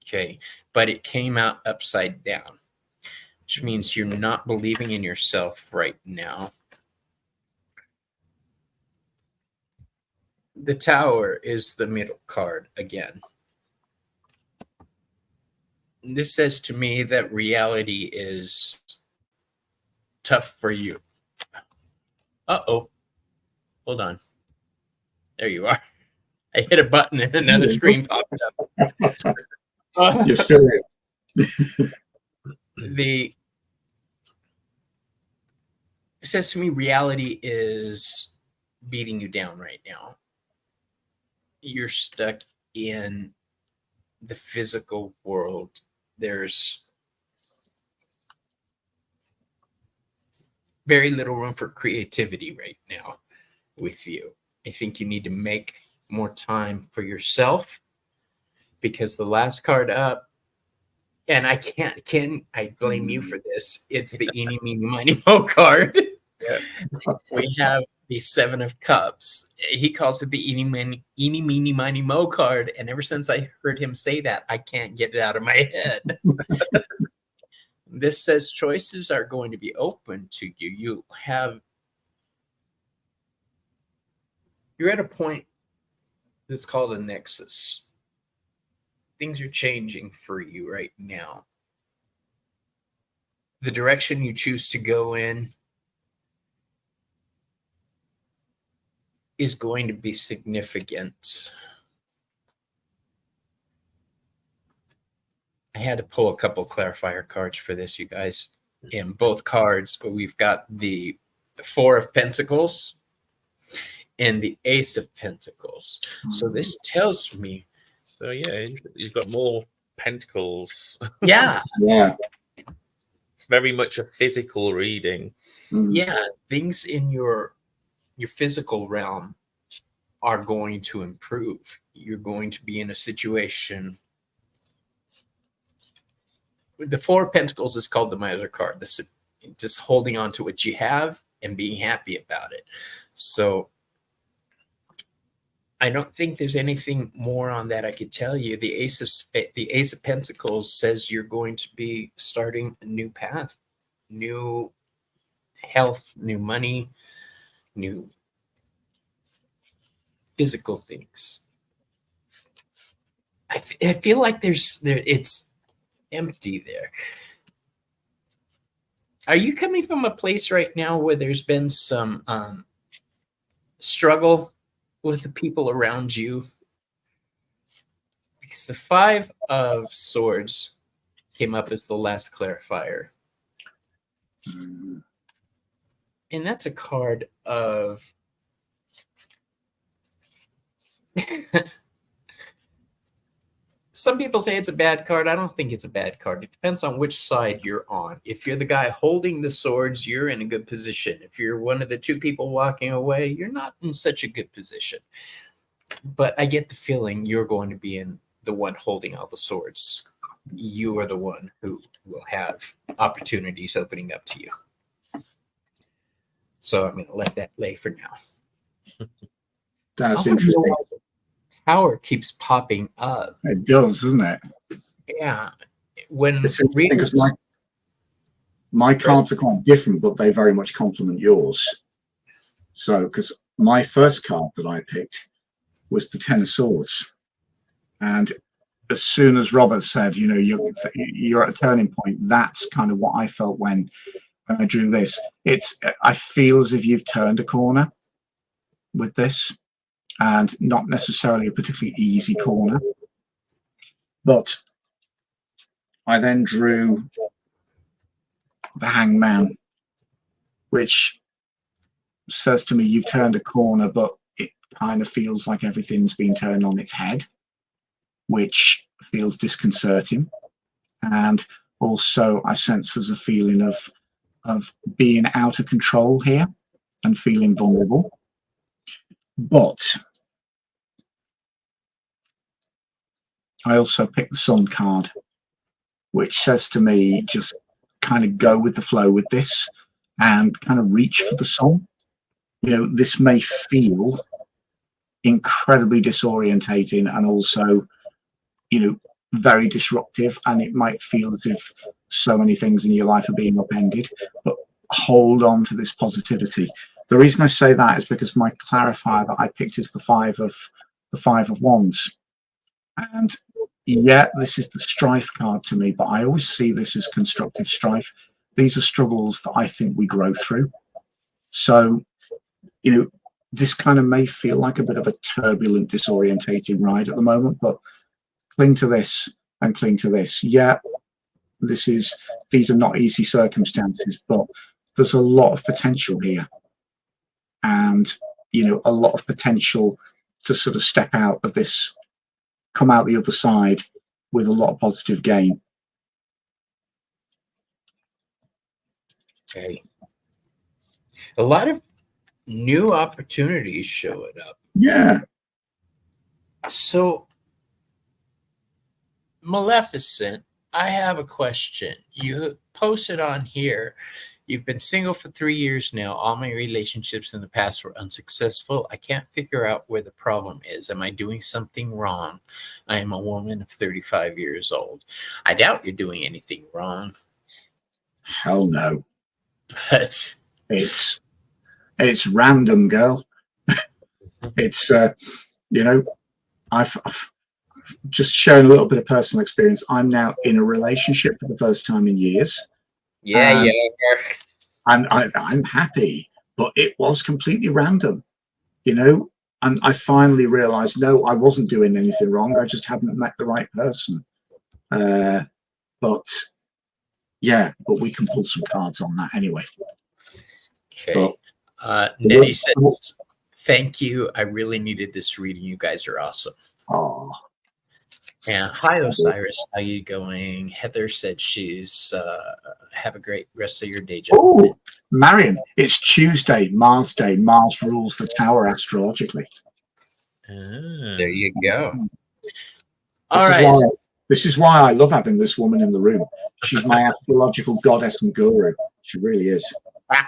Okay, but it came out upside down, which means you're not believing in yourself right now. The Tower is the middle card again. This says to me that reality is tough for you. Uh-oh. Hold on. There you are. I hit a button and another screen popped up. You're still here. It says to me reality is beating you down right now. You're stuck in the physical world. There's very little room for creativity right now with you. I think you need to make more time for yourself, because the last card up, and I can't, Ken, I blame you for this. It's the eeny, meeny, miny, mo card. Yeah. We have the Seven of Cups. He calls it the eeny, meeny, miny, mo card. And ever since I heard him say that, I can't get it out of my head. This says choices are going to be open to you. You're at a point that's called a nexus. Things are changing for you right now. The direction you choose to go in is going to be significant. I had to pull a couple clarifier cards for this, you guys. In both cards, we've got the Four of Pentacles and the Ace of Pentacles. So this tells me. So yeah, you've got more pentacles. Yeah. Yeah. It's very much a physical reading. Yeah. Things in your physical realm are going to improve. You're going to be in a situation. The Four of Pentacles is called the Miser card. This is just holding on to what you have and being happy about it. So I don't think there's anything more on that I could tell you. The Ace of Pentacles says you're going to be starting a new path, new health, new money, new physical things. I feel like it's empty there. Are you coming from a place right now where there's been some struggle with the people around you? Because the Five of Swords came up as the last clarifier. And that's a card of some people say it's a bad card. I don't think it's a bad card. It depends on which side you're on. If you're the guy holding the swords, you're in a good position. If you're one of the two people walking away, you're not in such a good position. But I get the feeling you're going to be in the one holding all the swords. You are the one who will have opportunities opening up to you. So I'm going to let that lay for now. That's interesting. Tower keeps popping up. It does, doesn't it? Yeah. When because my cards are quite different, but they very much complement yours. So, because my first card that I picked was the Ten of Swords, and as soon as Robert said, you know, you're at a turning point, that's kind of what I felt when I drew this. I feel as if you've turned a corner with this. And not necessarily a particularly easy corner. But I then drew the Hangman, which says to me, you've turned a corner, but it kind of feels like everything's been turned on its head, which feels disconcerting. And also I sense there's a feeling of being out of control here and feeling vulnerable. But I also picked the Sun card, which says to me, just kind of go with the flow with this and kind of reach for the sun. You know, this may feel incredibly disorientating and also, you know, very disruptive, and it might feel as if so many things in your life are being upended, but hold on to this positivity. The reason I say that is because my clarifier that I picked is the five of wands. And yeah, this is the strife card to me, but I always see this as constructive strife. These are struggles that I think we grow through. So, you know, this kind of may feel like a bit of a turbulent, disorientating ride at the moment, but cling to this and cling to this. Yeah, these are not easy circumstances, but there's a lot of potential here. And, you know, a lot of potential to sort of step out of this, come out the other side with a lot of positive gain. Okay. A lot of new opportunities showing up. Yeah. So, Maleficent, I have a question. You posted on here, you've been single for 3 years now. All my relationships in the past were unsuccessful. I can't figure out where the problem is. Am I doing something wrong? I am a woman of 35 years old. I doubt you're doing anything wrong. Hell no. But it's random, girl. It's you know, I've just shown a little bit of personal experience. I'm now in a relationship for the first time in years. yeah. And I'm happy, but it was completely random, you know. And I finally realized, no, I wasn't doing anything wrong. I just hadn't met the right person. But yeah, but we can pull some cards on that anyway. Okay. Nettie says, thank you. I really needed this reading. You guys are awesome. Oh, And hi, Osiris. How you going? Heather said she's have a great rest of your day, gentlemen. oh, Marion, it's Tuesday, Mars Day. Mars rules the tower astrologically. There you go. All right. This is why I love having this woman in the room. She's my astrological goddess and guru. She really is.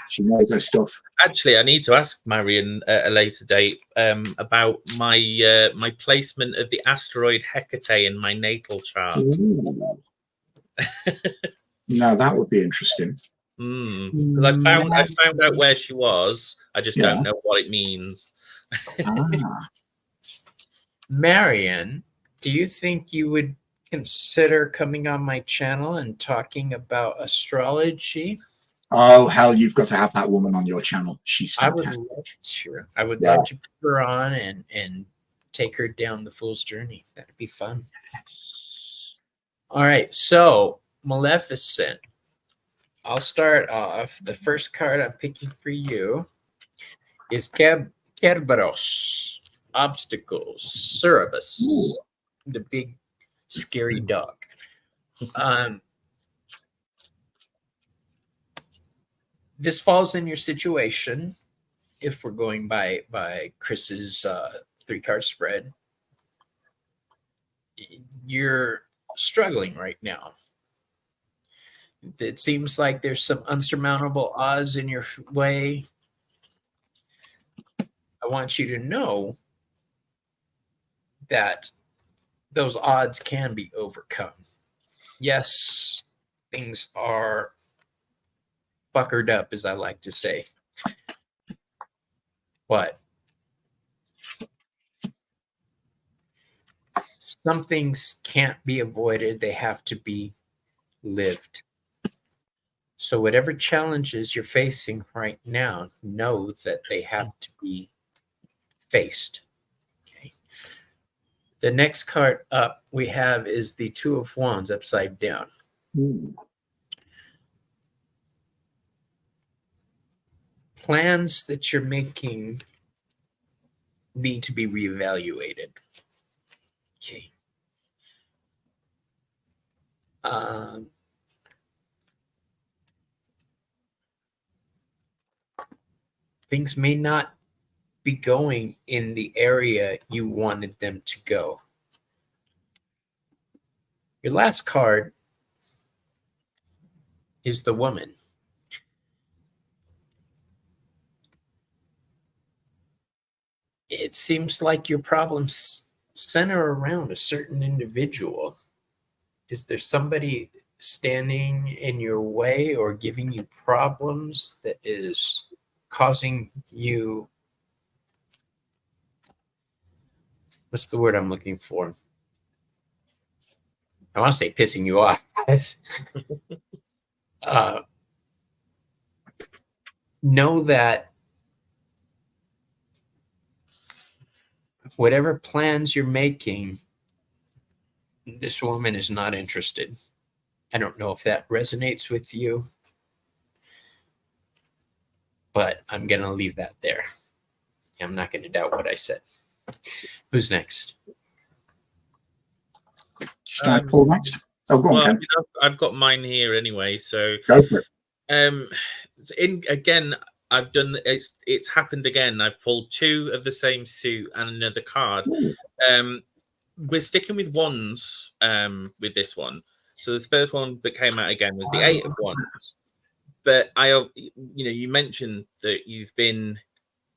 She knows her stuff. Actually, I need to ask Marion at a later date about my my placement of the asteroid Hecate in my natal chart. Now that would be interesting. Because I found out where she was. I just don't know what it means. Marion, do you think you would consider coming on my channel and talking about astrology? Oh, hell, you've got to have that woman on your channel. She's fantastic. I would love to put her on and take her down the fool's journey. That'd be fun. Yes. All right, so Maleficent. I'll start off. The first card I'm picking for you is Kerberos, Obstacles, Cerebus, the big scary dog. This falls in your situation if we're going by Chris's 3-card spread. You're struggling right now. It seems like there's some unsurmountable odds in your way. I want you to know that those odds can be overcome. Yes, things are fuckered up, as I like to say. But some things can't be avoided. They have to be lived. So whatever challenges you're facing right now, know that they have to be faced. Okay. The next card up we have is the 2 of Wands upside down. Plans that you're making need to be reevaluated. Okay. Things may not be going in the area you wanted them to go. Your last card is the Woman. It seems like your problems center around a certain individual. Is there somebody standing in your way or giving you problems that is causing you, what's the word I'm looking for? I want to say pissing you off. Know that whatever plans you're making, this woman is not interested. I don't know if that resonates with you, but I'm going to leave that there. I'm not going to doubt what I said. Who's next? Should I pull next? Oh, go on, Ken. I've got mine here anyway, so Go for it. Again, I've done it's happened again. I've pulled 2 of the same suit and another card. We're sticking with wands with this one. So the first one that came out again was the 8 of Wands. But you mentioned that you've been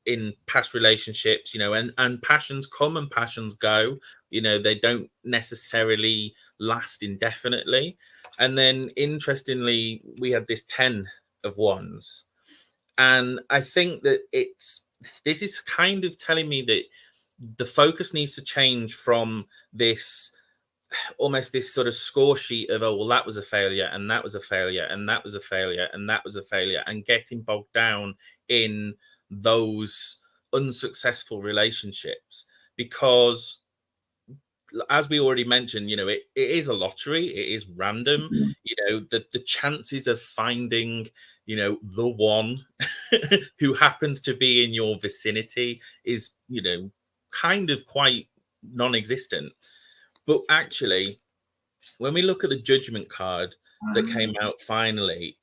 in past relationships, and passions come and passions go. They don't necessarily last indefinitely. And then interestingly, we had this 10 of Wands. And I think that this is kind of telling me that the focus needs to change from this almost this sort of score sheet of, oh, well, that was a failure, and that was a failure, and that was a failure, and that was a failure, and getting bogged down in those unsuccessful relationships. Because as we already mentioned, it is a lottery, it is random. The chances of finding the one who happens to be in your vicinity is kind of quite non-existent. But actually, when we look at the Judgment card that came out finally,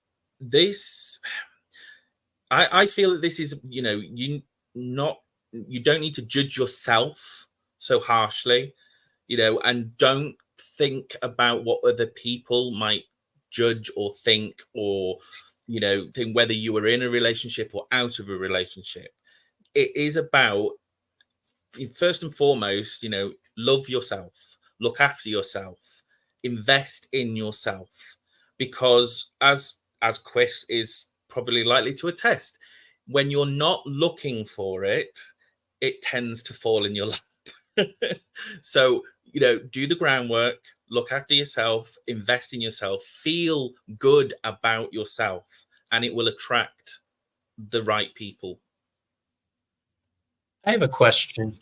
I feel that this is, you don't need to judge yourself so harshly, and don't think about what other people might judge or think, or, think whether you were in a relationship or out of a relationship. It is about, first and foremost, love yourself. Look after yourself, invest in yourself, because as Chris is probably likely to attest, when you're not looking for it, it tends to fall in your lap. So, do the groundwork, look after yourself, invest in yourself, feel good about yourself, and it will attract the right people. I have a question.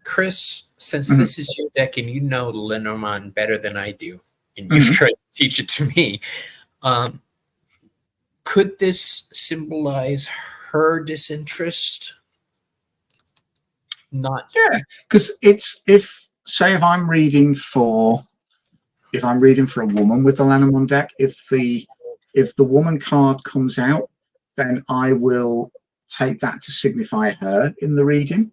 Chris, since this is your deck and you know Lenormand better than I do, and you've tried to teach it to me, could this symbolize her disinterest? Not. Yeah, because if I'm reading for a woman with the Lenormand deck, if the woman card comes out, then I will take that to signify her in the reading.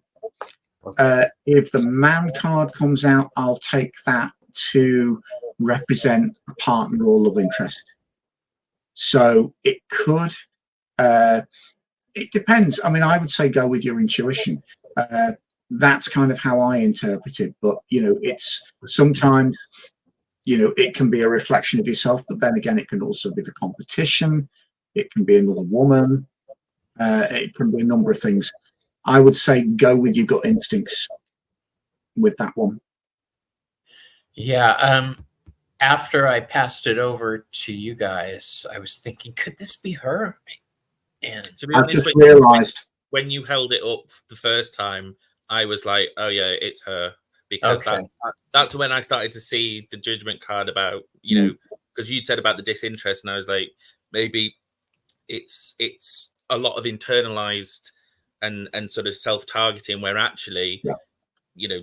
If the man card comes out, I'll take that to represent a partner or love interest. So it could, it depends. I mean, I would say go with your intuition. That's kind of how I interpret it. But, it's sometimes, it can be a reflection of yourself, but then again, it can also be the competition. It can be another woman. It can be a number of things. I would say go with your gut instincts with that one. Yeah. After I passed it over to you guys, I was thinking, could this be her? And to be honest, just realized when you held it up the first time, I was like, oh yeah, it's her, because that's when I started to see the Judgment card about, because you'd said about the disinterest, and I was like, maybe it's a lot of internalized and sort of self-targeting, where actually,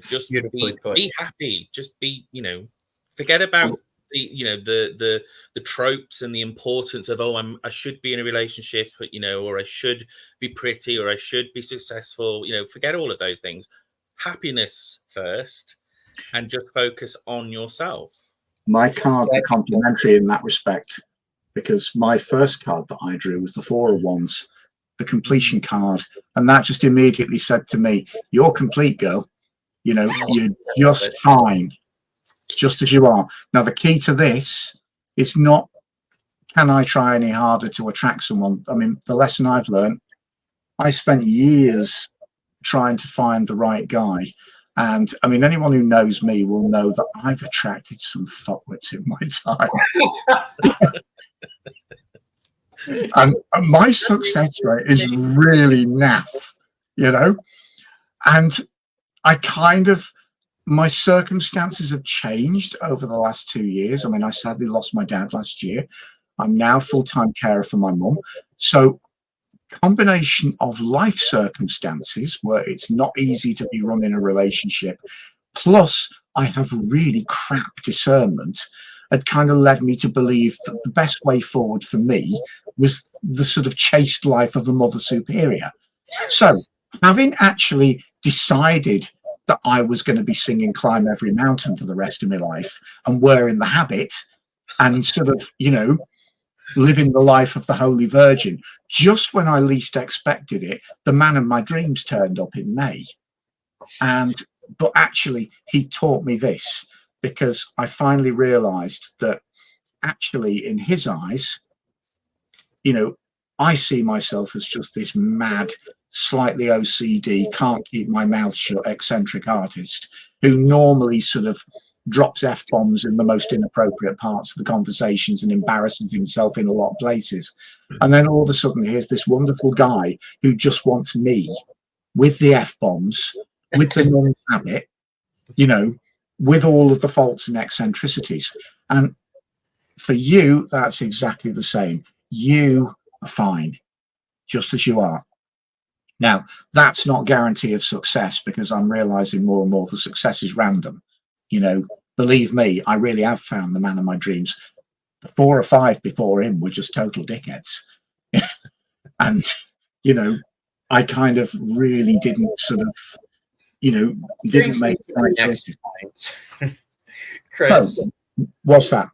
just be happy, just be, forget about the tropes and the importance of, I should be in a relationship, or I should be pretty, or I should be successful, forget all of those things. Happiness first, and just focus on yourself. My cards are complementary in that respect, because my first card that I drew was the 4 of Wands, the completion card, and that just immediately said to me, you're complete, girl. You're just fine, just as you are. Now, the key to this is not, can I try any harder to attract someone? I mean, the lesson I've learned, I spent years trying to find the right guy. And I mean, anyone who knows me will know that I've attracted some fuckwits in my time. and my success rate is really naff, you know? And I kind of, my circumstances have changed over the last 2 years. I mean, I sadly lost my dad last year. I'm now full-time carer for my mum. So combination of life circumstances where it's not easy to be running a relationship, plus I have really crap discernment, had kind of led me to believe that the best way forward for me was the sort of chaste life of a mother superior. So having actually decided that I was going to be singing Climb Every Mountain for the rest of my life and were in the habit and sort of, you know, living the life of the Holy Virgin, just when I least expected it, the man of my dreams turned up in May. But actually, he taught me this, because I finally realized that actually in his eyes, you know, I see myself as just this mad, slightly OCD, can't keep my mouth shut, eccentric artist who normally sort of drops F-bombs in the most inappropriate parts of the conversations and embarrasses himself in a lot of places. And then all of a sudden, here's this wonderful guy who just wants me with the F-bombs, with the non-habit, you know, with all of the faults and eccentricities. And for you, that's exactly the same. You are fine, just as you are. Now, that's not guarantee of success, because I'm realizing more and more the success is random. You know, believe me, I really have found the man of my dreams. The 4 or 5 before him were just total dickheads. And, you know, I kind of really didn't sort of, you know, didn't make the right choices. Chris, what's that?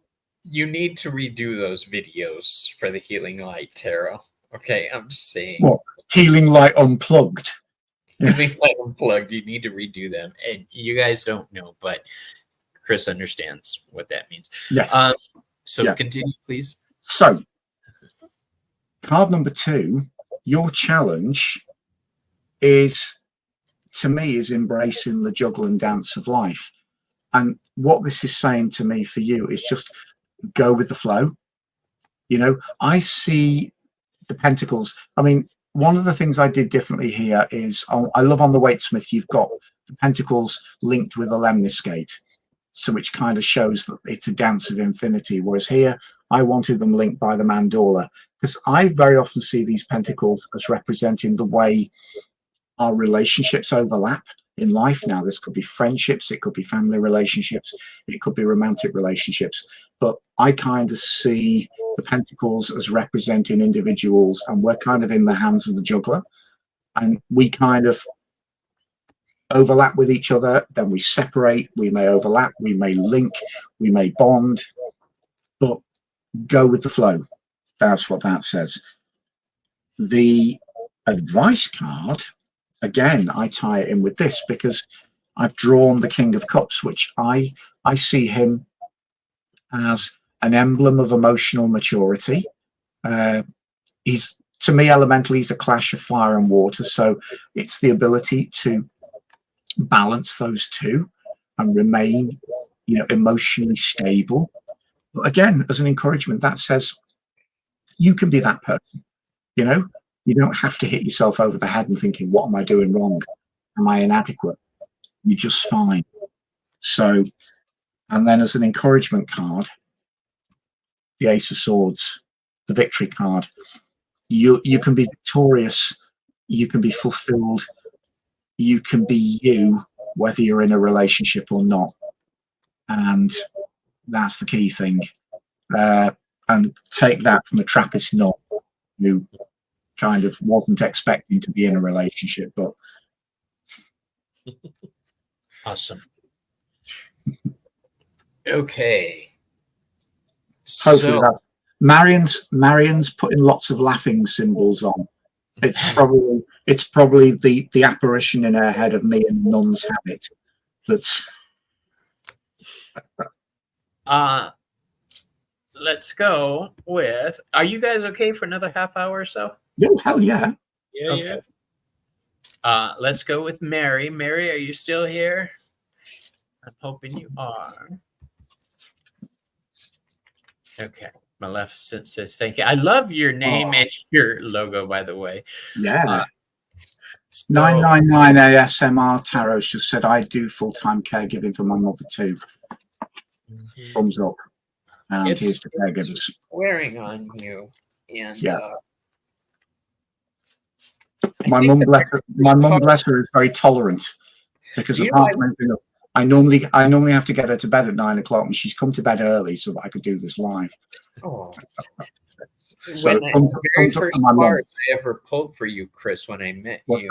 You need to redo those videos for the Healing Light Tarot. Okay, I'm just saying. What? Healing Light Unplugged. Healing Light Unplugged. You need to redo them. And you guys don't know, but Chris understands what that means. Yeah. So continue, please. So, card number 2, your challenge is, to me, is embracing the juggle and dance of life. And what this is saying to me for you is just go with the flow. You know, I see the pentacles. I mean, one of the things I did differently here is, I love on the Waitsmith, you've got the pentacles linked with a lemniscate, so which kind of shows that it's a dance of infinity. Whereas here, I wanted them linked by the mandala, because I very often see these pentacles as representing the way our relationships overlap in life. Now, this could be friendships, it could be family relationships, it could be romantic relationships, but I kind of see the pentacles as representing individuals, and we're kind of in the hands of the juggler, and we kind of overlap with each other, then we separate, we may overlap, we may link, we may bond, but go with the flow. That's what that says. The advice card, again, I tie it in with this because I've drawn the King of Cups, which I see him as an emblem of emotional maturity. He's, to me, elementally, he's a clash of fire and water. So it's the ability to balance those two and remain, you know, emotionally stable. But again, as an encouragement, that says you can be that person. You know, you don't have to hit yourself over the head and thinking, what am I doing wrong? Am I inadequate? You're just fine. So, and then as an encouragement card, the Ace of Swords, the victory card. You can be victorious, you can be fulfilled, you can be you, whether you're in a relationship or not. And that's the key thing. And take that from a Trappist nut who kind of wasn't expecting to be in a relationship, but awesome. Okay. Hopefully that's Marion's putting lots of laughing symbols on. It's probably the apparition in her head of me and nun's habit. That's let's go with, are you guys okay for another half hour or so? oh, hell yeah. Yeah, Okay. yeah. Let's go with Mary. Mary, are you still here? I'm hoping you are. Okay. Maleficent says thank you. I love your name and your logo, by the way. Yeah. So, 999 ASMR Tarot's just said, I do full-time caregiving for my mother too. Thumbs up. And here's the caregivers. Wearing on you. And Yeah. I My think mum, bless her, is very tolerant because apart from anything else, I normally have to get her to bed at 9 o'clock, and she's come to bed early so that I could do this live. Oh. So The very first card I ever pulled for you, Chris, when I met you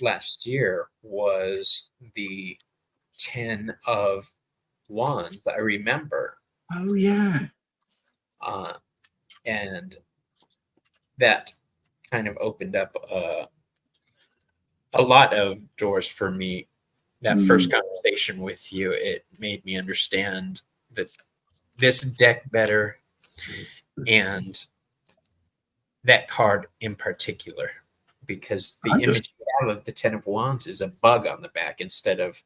last year was the 10 of Wands. I remember. Oh yeah. And that kind of opened up a lot of doors for me. That first conversation with you, it made me understand that this deck better, and that card in particular, because the image you have of the 10 of Wands is a bug on the back instead of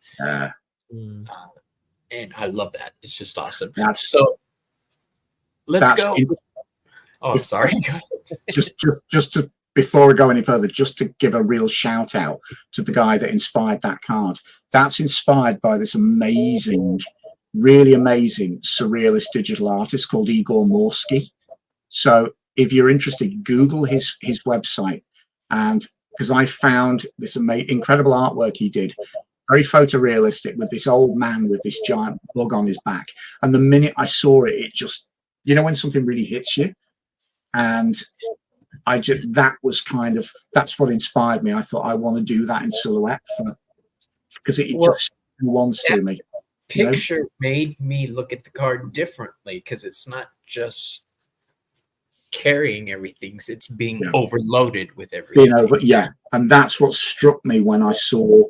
and I love that. It's just awesome. So let's go. I'm sorry. just to, before I go any further, just to give a real shout out to the guy that inspired that card. That's inspired by this amazing, really amazing surrealist digital artist called Igor Morsky. So if you're interested, Google his website, and because I found this incredible artwork he did, very photorealistic, with this old man with this giant bug on his back. And the minute I saw it, it just, you know, when something really hits you, and that's what inspired me. I thought I want to do that in silhouette because it just wants to me. Picture made me look at the card differently, because it's not just carrying everything, it's being overloaded with everything. And that's what struck me when I saw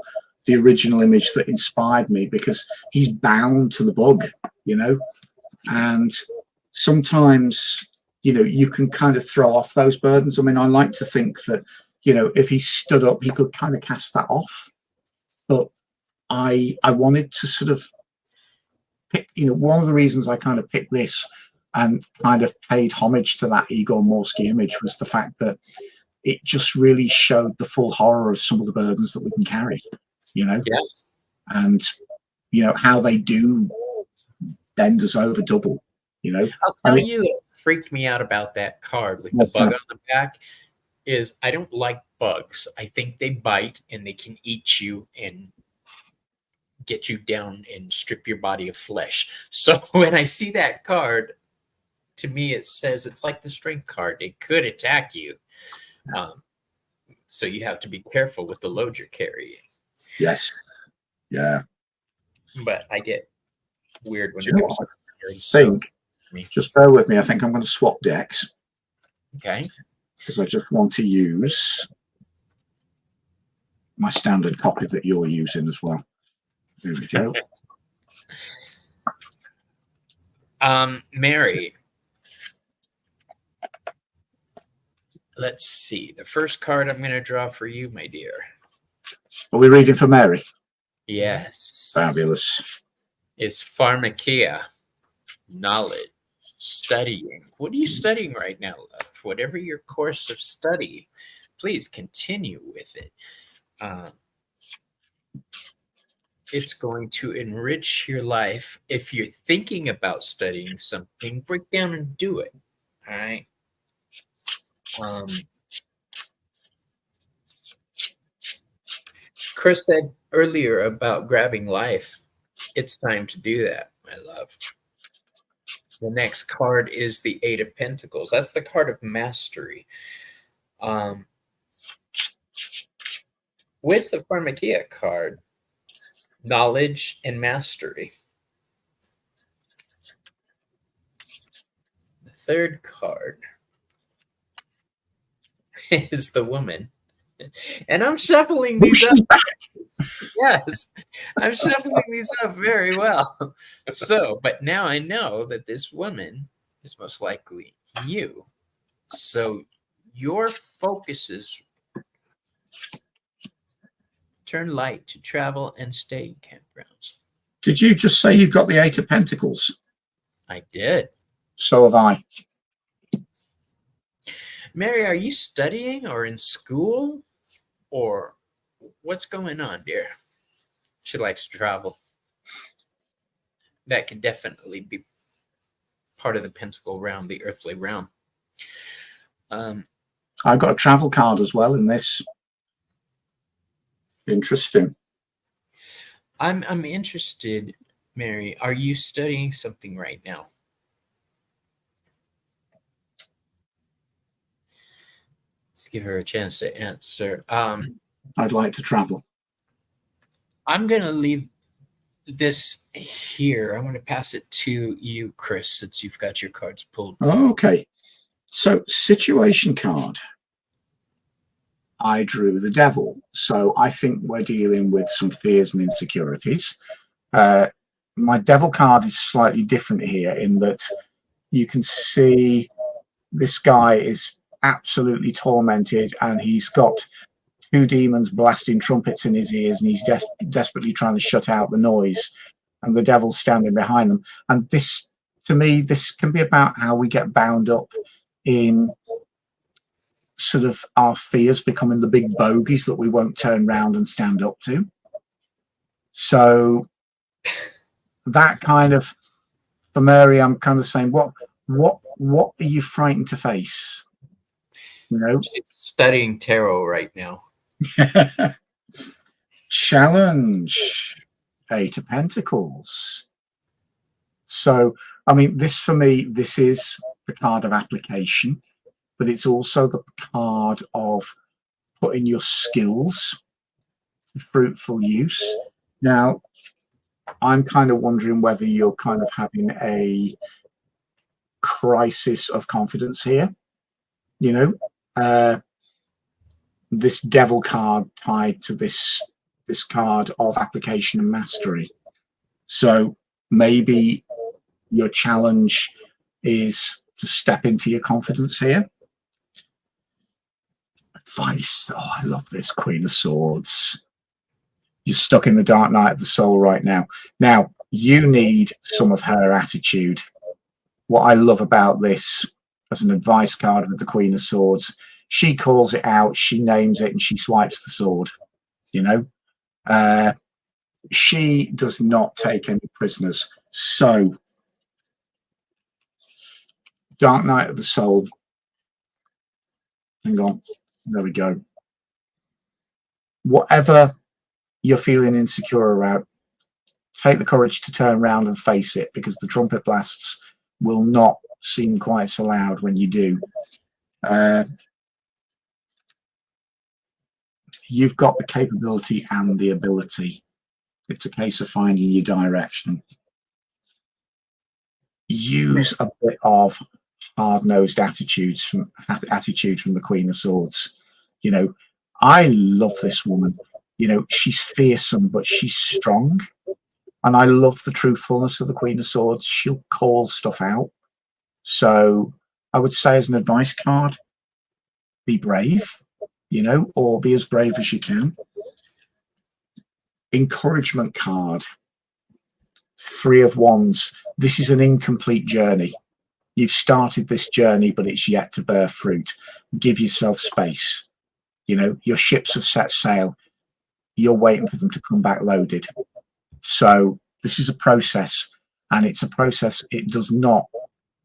the original image that inspired me, because he's bound to the bug, you know, and sometimes, you know, you can kind of throw off those burdens. I mean, I like to think that, you know, if he stood up, he could kind of cast that off. But I wanted to sort of pick, you know, one of the reasons I kind of picked this and kind of paid homage to that Igor Morsky image was the fact that it just really showed the full horror of some of the burdens that we can carry, you know, and, you know, how they do bend us over double, you know. I'll tell you what freaked me out about that card with the bug on the back is I don't like bugs. I think they bite and they can eat you and get you down and strip your body of flesh. So when I see that card, to me, it says it's like the strength card. It could attack you. So you have to be careful with the load you're carrying. Yes. Yeah. But I get weird when just bear with me. I think I'm going to swap decks. Okay. Because I just want to use my standard copy that you're using as well. There we go. Mary. Let's see. The first card I'm going to draw for you, my dear. Are we reading for Mary? Yes. Fabulous. Is Pharmakia. Knowledge. Studying. What are you studying right now, love? Whatever your course of study, please continue with it. It's going to enrich your life. If you're thinking about studying something, break down and do it. All right. Chris said earlier about grabbing life. It's time to do that, my love. The next card is the Eight of Pentacles. That's the card of mastery. With the Pharmakia card, knowledge and mastery. The third card is the Woman. And I'm shuffling these up. Yes, I'm shuffling these up very well. So, but now I know that this woman is most likely you. So your focus is turn light to travel and stay in campgrounds. Did you just say you've got the Eight of Pentacles? I did. So have I. Mary, are you studying or in school? Or what's going on, dear? She likes to travel. That could definitely be part of the pentacle realm, the earthly realm. I've got a travel card as well in this. Interesting. I'm interested, Mary. Are you studying something right now? Let's give her a chance to answer. I'd like to travel. I'm going to leave this here. I'm going to pass it to you, Chris, since you've got your cards pulled. Okay. So, situation card. I drew the devil. So I think we're dealing with some fears and insecurities. My devil card is slightly different here in that you can see this guy is absolutely tormented and he's got two demons blasting trumpets in his ears and he's desperately trying to shut out the noise, and the devil's standing behind them. And this, to me, this can be about how we get bound up in sort of our fears becoming the big bogies that we won't turn around and stand up to. So that kind of, for Mary, I'm kind of saying, what are you frightened to face? You know, She's studying tarot right now. challenge, Eight of Pentacles. So, I mean, this for me, this is the card of application, but it's also the card of putting your skills to fruitful use. Now, I'm kind of wondering whether you're kind of having a crisis of confidence here. You know, this devil card tied to this card of application and mastery. So maybe your challenge is to step into your confidence here. Advice. Oh, I love this. Queen of Swords. You're stuck in the dark night of the soul right now. Now, you need some of her attitude. What I love about this as an advice card with the Queen of Swords, she calls it out, she names it, and she swipes the sword. You know, she does not take any prisoners. So, Dark Night of the Soul. Hang on. There we go. Whatever you're feeling insecure about, take the courage to turn around and face it, because the trumpet blasts will not seem quite so loud when you do. You've got the capability and the ability. It's a case of finding your direction. Use a bit of hard-nosed attitude from the Queen of Swords. You know, I love this woman. You know, she's fearsome, but she's strong. And I love the truthfulness of the Queen of Swords. She'll call stuff out. So I would say, as an advice card, be brave, you know, or be as brave as you can. Encouragement card. Three of Wands. This is an incomplete journey. You've started this journey, but it's yet to bear fruit. Give yourself space. You know, your ships have set sail. You're waiting for them to come back loaded. So this is a process, and it's a process. It does not,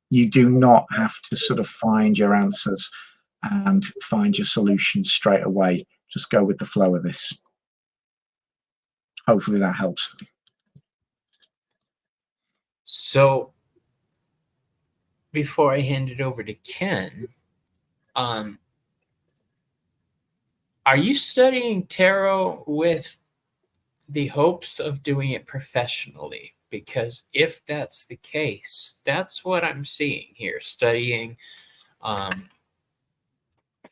you do not have to sort of find your answers and find your solutions straight away. Just go with the flow of this. Hopefully that helps. So before I hand it over to Ken, are you studying tarot with the hopes of doing it professionally? Because if that's the case, that's what I'm seeing here. Studying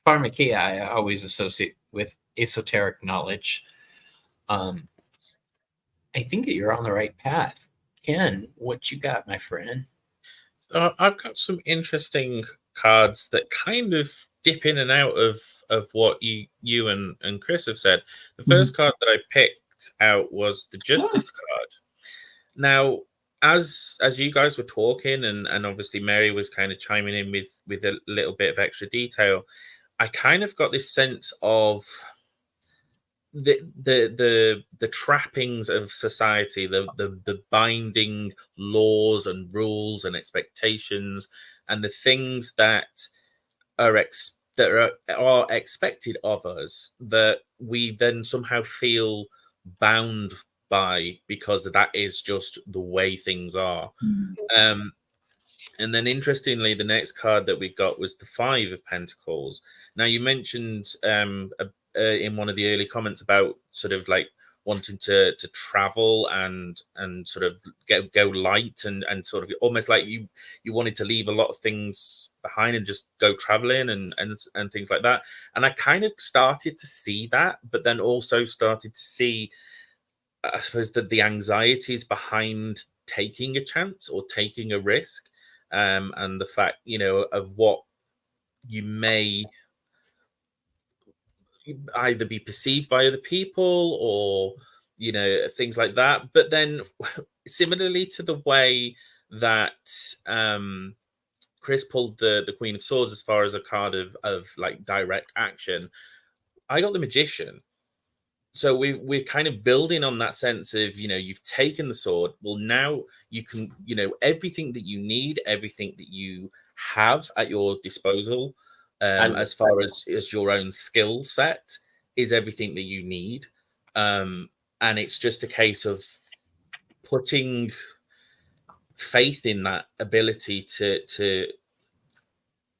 pharmakia, I always associate with esoteric knowledge. I think that you're on the right path. Ken, what you got, my friend? I've got some interesting cards that kind of dip in and out of what you and Chris have said. The first card that I picked out was the Justice card. Now, as you guys were talking, and obviously Mary was kind of chiming in with a little bit of extra detail, I kind of got this sense of the trappings of society, the binding laws and rules and expectations, and the things that are expected of us, that we then somehow feel bound by, because that is just the way things are. And then interestingly, the next card that we got was the Five of Pentacles. Now, you mentioned in one of the early comments about sort of like wanting to travel and sort of go light, and sort of almost like you wanted to leave a lot of things behind and just go traveling and things like that. And I kind of started to see that, but then also started to see, I suppose, that the anxieties behind taking a chance or taking a risk, and the fact, of what you may either be perceived by other people, or things like that. But then similarly to the way that Chris pulled the Queen of Swords as far as a card of like direct action, I got the Magician. So we're kind of building on that sense of, you've taken the sword. Well, now you can, everything that you need, everything that you have at your disposal, as far as your own skill set, is everything that you need. And it's just a case of putting faith in that ability to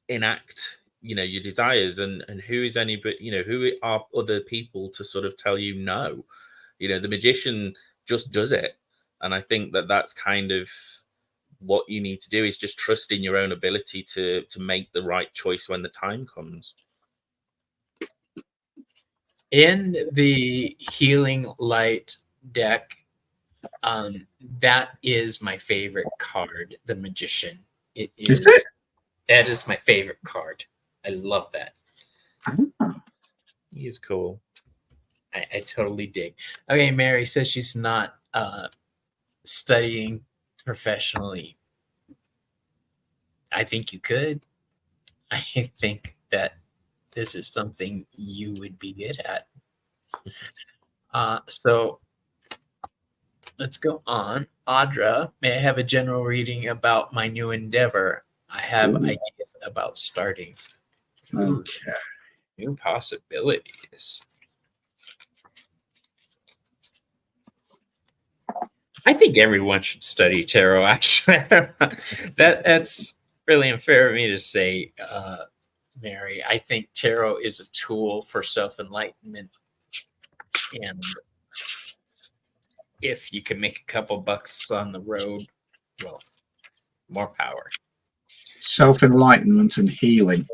enact your desires, and who is anybody, who are other people to sort of tell you no. The Magician just does it. And I think that that's kind of what you need to do, is just trust in your own ability to make the right choice when the time comes. In the Healing Light deck, that is my favorite card, the Magician. It is. That is my favorite card. I love that. He is cool. I totally dig. Okay, Mary says she's not studying professionally. I think you could. I think that this is something you would be good at. So let's go on. Audra, may I have a general reading about my new endeavor? I have ideas about starting. Okay. New possibilities. I think everyone should study tarot, actually. That's really unfair of me to say, Mary. I think tarot is a tool for self-enlightenment. And if you can make a couple bucks on the road, well, more power. Self-enlightenment and healing.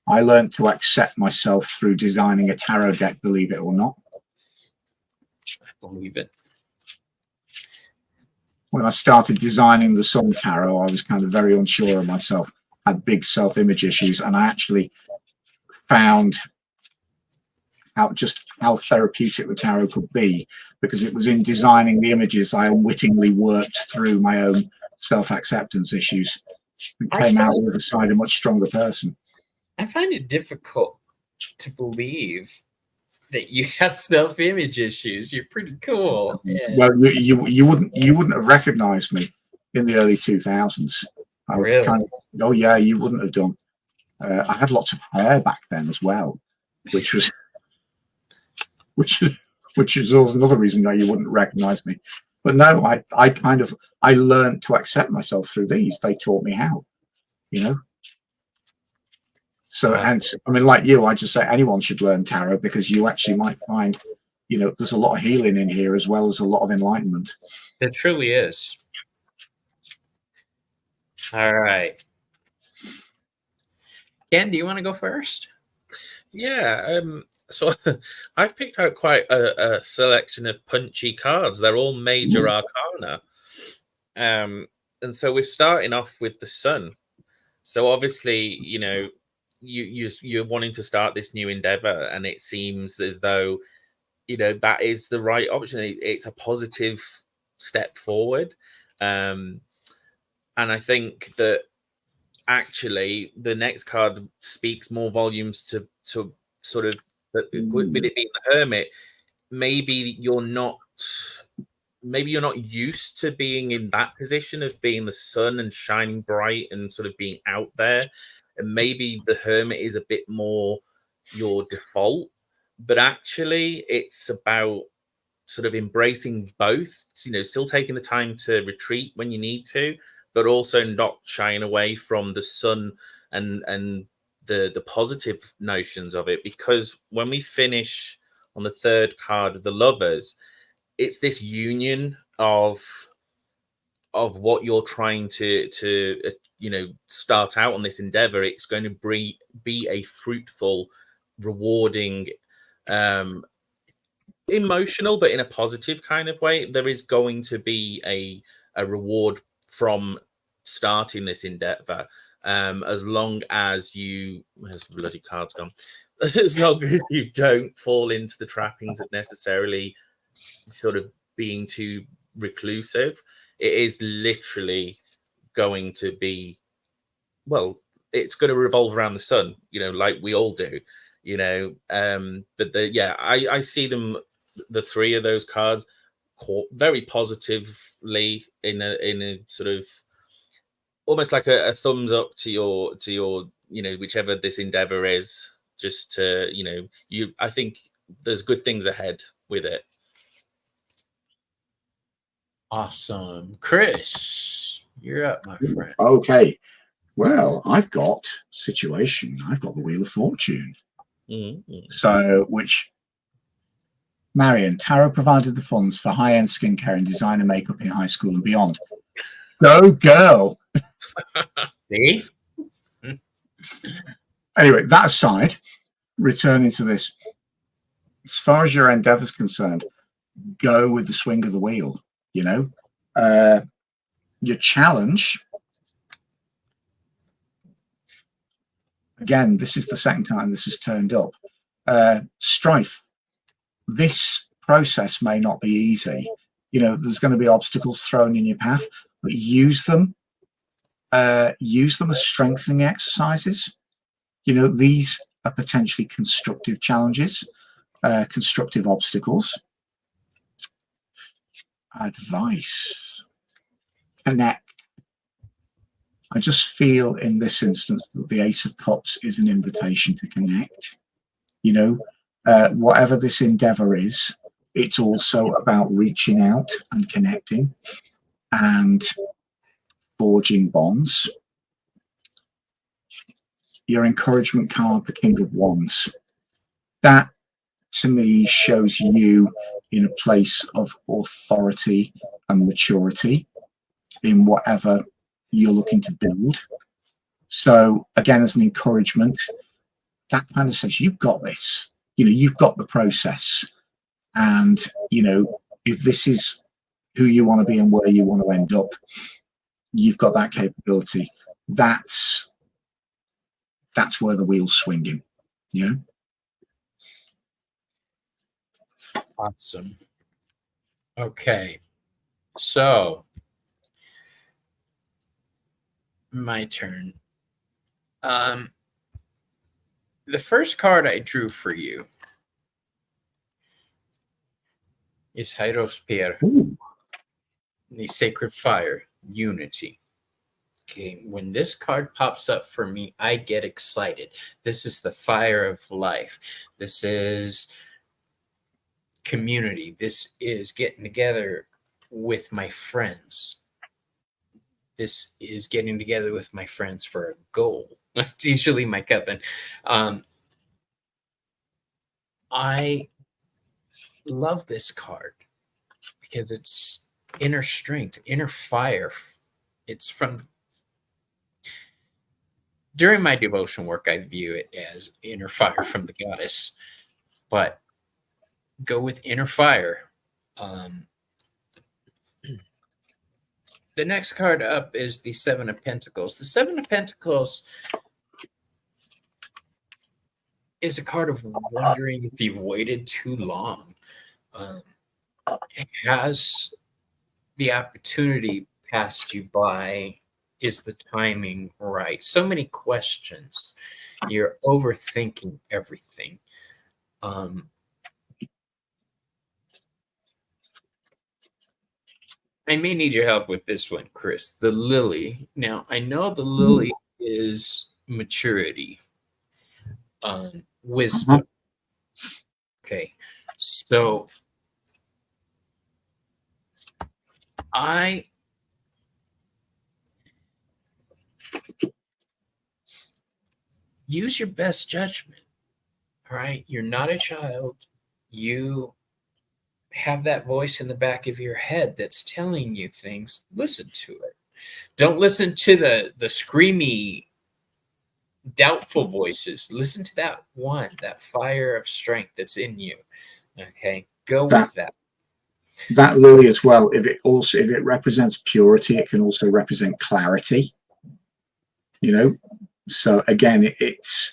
I learned to accept myself through designing a tarot deck, believe it or not. I believe it. When I started designing the Sun Tarot, I was kind of very unsure of myself, had big self-image issues, and I actually found out just how therapeutic the tarot could be, because it was in designing the images I unwittingly worked through my own self-acceptance issues and came out with a side a much stronger person. I find it difficult to believe that you have self-image issues. You're pretty cool. Yeah. Well, you wouldn't have recognized me in the early 2000s. I was Really? kind of, oh yeah, you wouldn't have done. I had lots of hair back then as well, which was another reason that you wouldn't recognize me. But no, I learned to accept myself through these. They taught me how, So, and I mean, like you, I just say anyone should learn tarot, because you actually might find, there's a lot of healing in here as well as a lot of enlightenment. It truly is. All right. Ken, do you want to go first? Yeah. So I've picked out quite a selection of punchy cards. They're all major arcana. And so we're starting off with the Sun. So obviously, you're wanting to start this new endeavor, and it seems as though that is the right option. It's a positive step forward, and I think that actually the next card speaks more volumes to sort of with it being the Hermit. Maybe you're not used to being in that position of being the sun and shining bright and sort of being out there, and maybe the Hermit is a bit more your default, but actually it's about sort of embracing both, still taking the time to retreat when you need to, but also not shying away from the sun and the positive notions of it. Because when we finish on the third card of the Lovers, it's this union of what you're trying to start out on this endeavor. It's going to be a fruitful, rewarding, emotional, but in a positive kind of way. There is going to be a reward from starting this endeavor, as long as you, where's the bloody cards gone? As long as you don't fall into the trappings of necessarily sort of being too reclusive. It is literally going to be, well, it's going to revolve around the sun, like we all do, but I see them, the three of those cards, very positively in a sort of almost like a thumbs up to your whichever this endeavor is. Just to I think there's good things ahead with it. Awesome. Chris, you're up, my friend. Okay. Well, I've got situation. I've got the Wheel of Fortune. Mm-hmm. So, which Marion, tarot provided the funds for high-end skincare and designer makeup in high school and beyond. Go, girl. See? Anyway, that aside, returning to this, as far as your endeavor is concerned, go with the swing of the wheel. Your challenge, again, this is the second time this has turned up. Strife. This process may not be easy. There's going to be obstacles thrown in your path, but use them as strengthening exercises. These are potentially constructive challenges, constructive obstacles. Advice: connect. I just feel in this instance that the Ace of Cups is an invitation to connect. Whatever this endeavor is, it's also about reaching out and connecting and forging bonds. Your encouragement card, the King of Wands, that to me shows you in a place of authority and maturity in whatever you're looking to build. So again, as an encouragement, that kind of says you've got this. You've got the process, and if this is who you want to be and where you want to end up, you've got that capability. That's where the wheel's swinging. Awesome. Okay, so my turn. The first card I drew for you is Hierosphere, the Sacred Fire, Unity. Okay, when this card pops up for me, I get excited. This is the fire of life. This is community. This is getting together with my friends. This is getting together with my friends for a goal. It's usually my coven. I love this card because it's inner strength, inner fire. It's from during my devotion work, I view it as inner fire from the goddess, but go with inner fire. The next card up is the Seven of Pentacles. The Seven of Pentacles is a card of wondering if you've waited too long. Has the opportunity passed you by? Is the timing right? So many questions. You're overthinking everything. I may need your help with this one, Chris. The lily. Now, I know the lily is maturity, wisdom. Okay, so I use your best judgment. All right, you're not a child. You have that voice in the back of your head that's telling you things. Listen to it. Don't listen to the screamy, doubtful voices. Listen to that one, that fire of strength that's in you. Okay, go with that. That lily as well, if it represents purity, it can also represent clarity. You know, so again, it's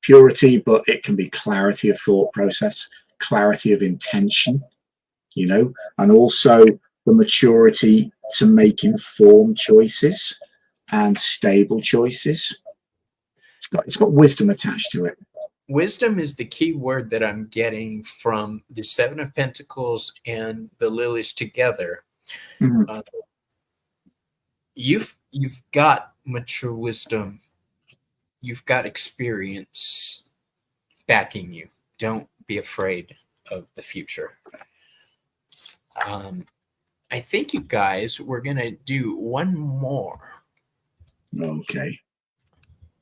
purity, but it can be clarity of thought process, clarity of intention, you know, and also the maturity to make informed choices and stable choices. It's got wisdom attached to it. Wisdom is the key word that I'm getting from the Seven of Pentacles and the lilies together. Mm-hmm. You've got mature wisdom. You've got experience backing you. Don't be afraid of the future. I think, you guys, we're going to do one more. Okay.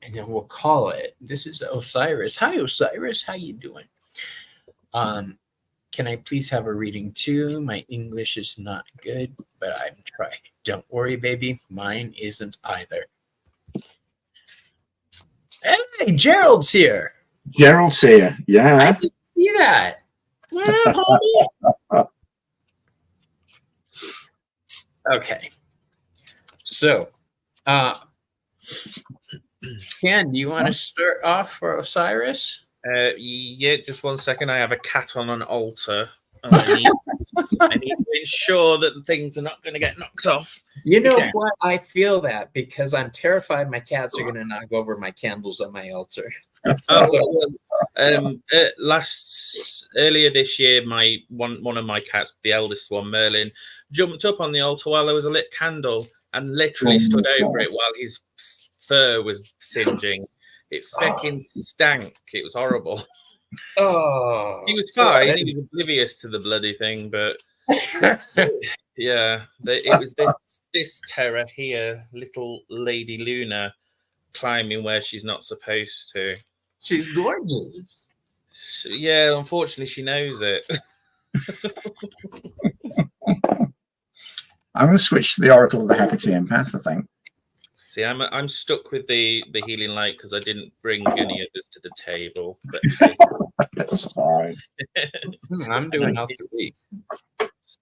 And then we'll call it. This is Osiris. Hi, Osiris. How you doing? Can I please have a reading too? My English is not good, but I'm trying. Don't worry, baby. Mine isn't either. Hey, Gerald's here. Gerald's here. Yeah. I didn't see that. What up, homie? Okay. So, Ken, do you want to start off for Osiris? Yeah, just 1 second. I have a cat on an altar. I need to ensure that things are not going to get knocked off. You know what? I feel that because I'm terrified my cats are going to knock over my candles on my altar. Earlier this year, one of my cats, the eldest one, Merlin, jumped up on the altar while there was a lit candle and literally stood over it while his fur was singeing. It fucking stank. It was horrible. Oh, he was fine. He was oblivious to the bloody thing, but yeah, it was this terror here, little Lady Luna, climbing where she's not supposed to. She's gorgeous. So, yeah, unfortunately, she knows it. I'm going to switch to the Oracle of the Hekatean Path, I think. See, I'm stuck with the Healing Light because I didn't bring any others to the table. But that's fine. I'm doing all three.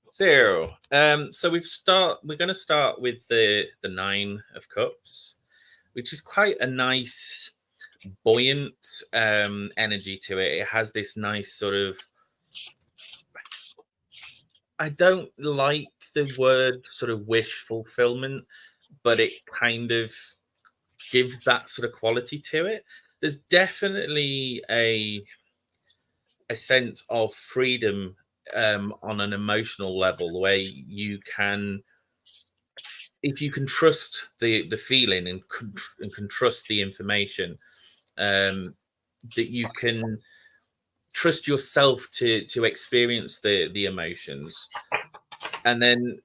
So, so we're going to start with the Nine of Cups, which is quite a nice, buoyant energy to it. It has this nice sort of. I don't like the word sort of wish fulfillment, but it kind of gives that sort of quality to it. There's definitely a sense of freedom on an emotional level where you can, if you can trust the feeling and can trust the information, that you can trust yourself to experience the emotions, and then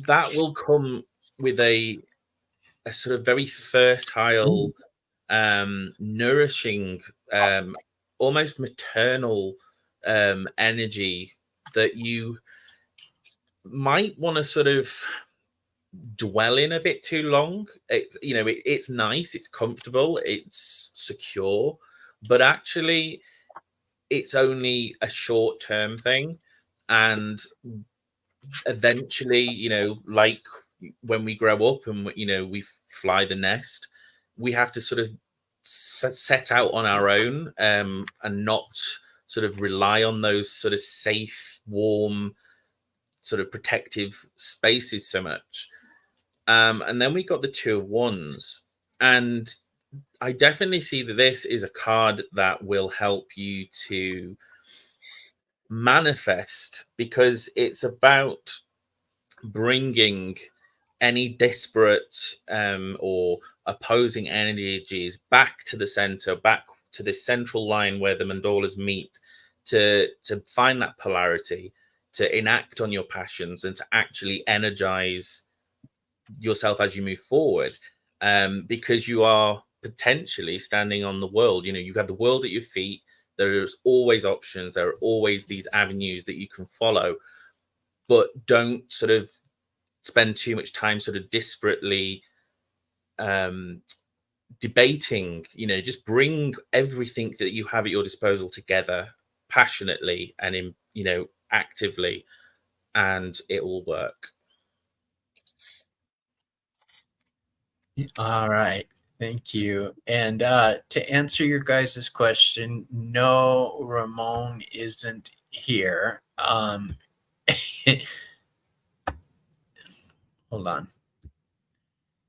that will come with a sort of very fertile, nourishing, almost maternal energy that you might want to sort of dwell in a bit too long. It's nice, it's comfortable, it's secure, but actually it's only a short-term thing, and eventually, like when we grow up and we fly the nest, we have to sort of set out on our own, and not sort of rely on those sort of safe, warm, sort of protective spaces so much. And then we got the Two of Wands, and I definitely see that this is a card that will help you to manifest, because it's about bringing any disparate or opposing energies back to the center, back to this central line where the mandalas meet, to find that polarity, to enact on your passions, and to actually energize yourself as you move forward, because you are potentially standing on the world. You know, you have the world at your feet. There's always options. There are always these avenues that you can follow, but don't sort of spend too much time sort of disparately debating. You know, just bring everything that you have at your disposal together passionately and actively, and it will work. All right. Thank you. And to answer your guys' question, no, Ramon isn't here. Hold on.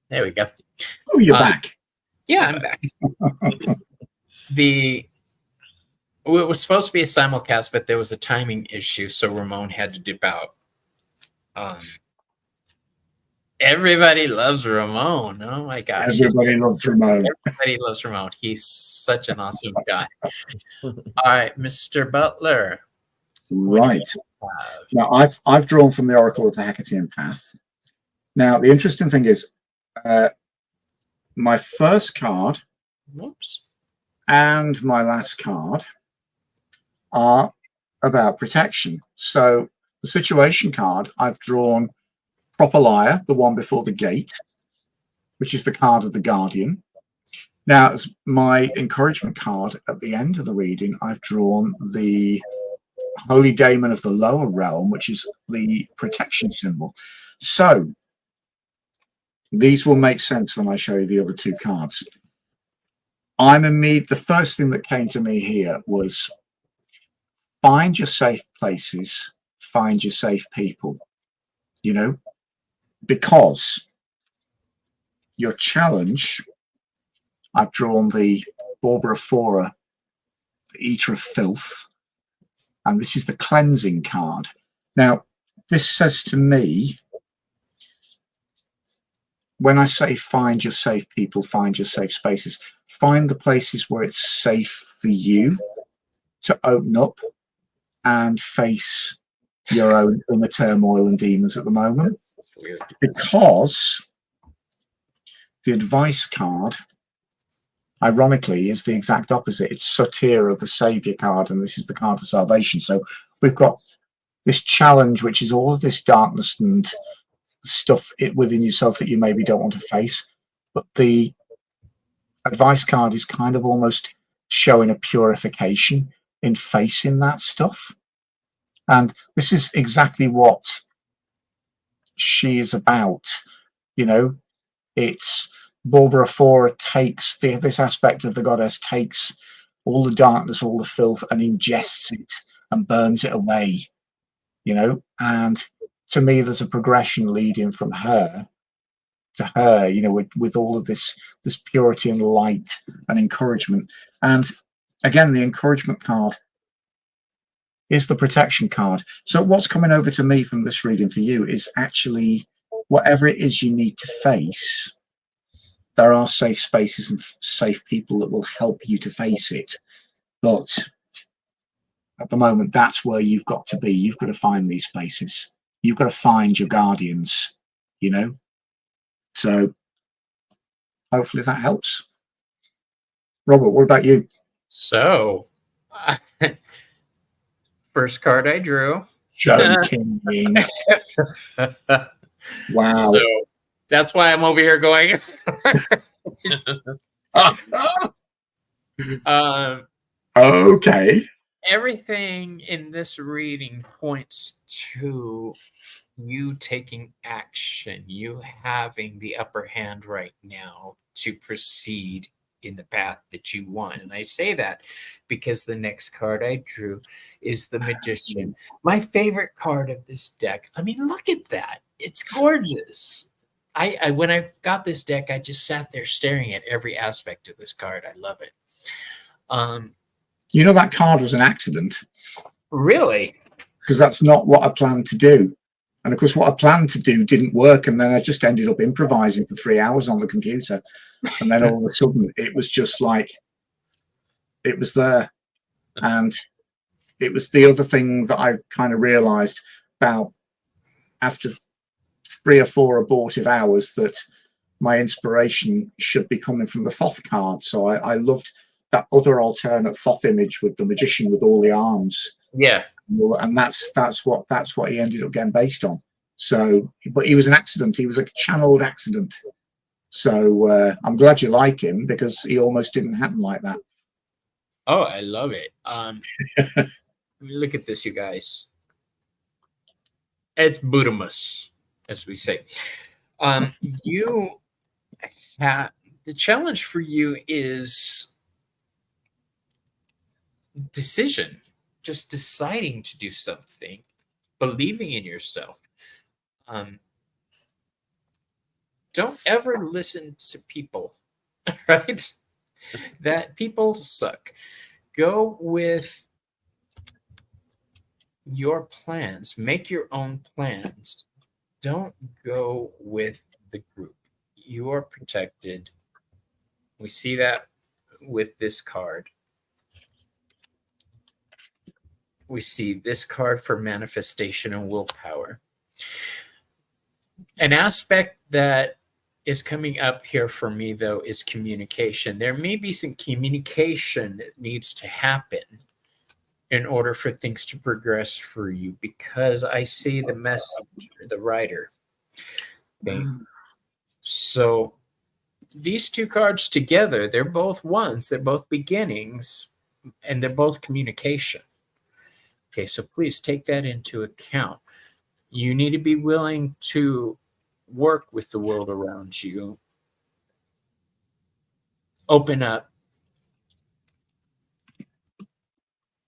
There we go. Oh, you're back. Yeah, I'm back. It was supposed to be a simulcast, but there was a timing issue, so Ramon had to dip out. Everybody loves Ramon. Oh my gosh. Everybody loves Ramon. Everybody loves Ramon. He's such an awesome guy. All right, Mr. Butler. Right. Now, I've drawn from the Oracle of the Hekatean Path. Now, the interesting thing is, my first card and my last card are about protection. So the situation card, I've drawn Proper Liar, the one before the gate, which is the card of the Guardian. Now, as my encouragement card at the end of the reading, I've drawn the Holy Daemon of the Lower Realm, which is the protection symbol. So these will make sense when I show you the other two cards. The first thing that came to me here was find your safe places, find your safe people, because your challenge, I've drawn the Barbara Fora, the Eater of Filth, and this is the cleansing card. Now, this says to me, when I say find your safe people, find your safe spaces, find the places where it's safe for you to open up and face your own inner turmoil and demons at the moment. Because the advice card, ironically, is the exact opposite. It's Satira, the savior card, and this is the card of salvation. So we've got this challenge, which is all of this darkness and stuff within yourself that you maybe don't want to face. But the advice card is kind of almost showing a purification in facing that stuff. And this is exactly what she is about. It's Barbara Fora takes this aspect of the goddess, takes all the darkness, all the filth, and ingests it and burns it away, and to me there's a progression leading from her to her, with all of this purity and light and encouragement. And again, the encouragement card is the protection card. So what's coming over to me from this reading for you is actually whatever it is you need to face, there are safe spaces and safe people that will help you to face it. But at the moment, that's where you've got to be. You've got to find these spaces. You've got to find your guardians, So hopefully that helps. Robert, what about you? So, first card I drew. Joking. Wow. So that's why I'm over here going. Okay. Everything in this reading points to you taking action, you having the upper hand right now to proceed in the path that you want. And I say that because the next card I drew is the Magician, my favorite card of this deck. I mean, look at that. It's gorgeous. I when I got this deck, I just sat there staring at every aspect of this card. I love it. You know, that card was an accident. Really? Because that's not what I planned to do. And of course, what I planned to do didn't work. And then I just ended up improvising for 3 hours on the computer. And then all of a sudden, it was just like, it was there. And it was the other thing that I kind of realized about after 3 or 4 abortive hours, that my inspiration should be coming from the Thoth card. So I loved that other alternate Thoth image with the magician with all the arms. Yeah. And that's what he ended up getting based on. So, but he was an accident. He was a channeled accident. So I'm glad you like him, because he almost didn't happen like that. Oh, I love it. Look at this, you guys. It's Budamus, as we say. You have the challenge for you is decision. Just deciding to do something, believing in yourself. Don't ever listen to people, right? That people suck. Go with your plans. Make your own plans. Don't go with the group. You are protected. We see that with this card. We see this card for manifestation and willpower. An aspect that is coming up here for me, though, is communication. There may be some communication that needs to happen in order for things to progress for you, because I see the messenger, the writer. Okay. So these two cards together, they're both ones, they're both beginnings, and they're both communication. Okay, so please take that into account. You need to be willing to work with the world around you. Open up.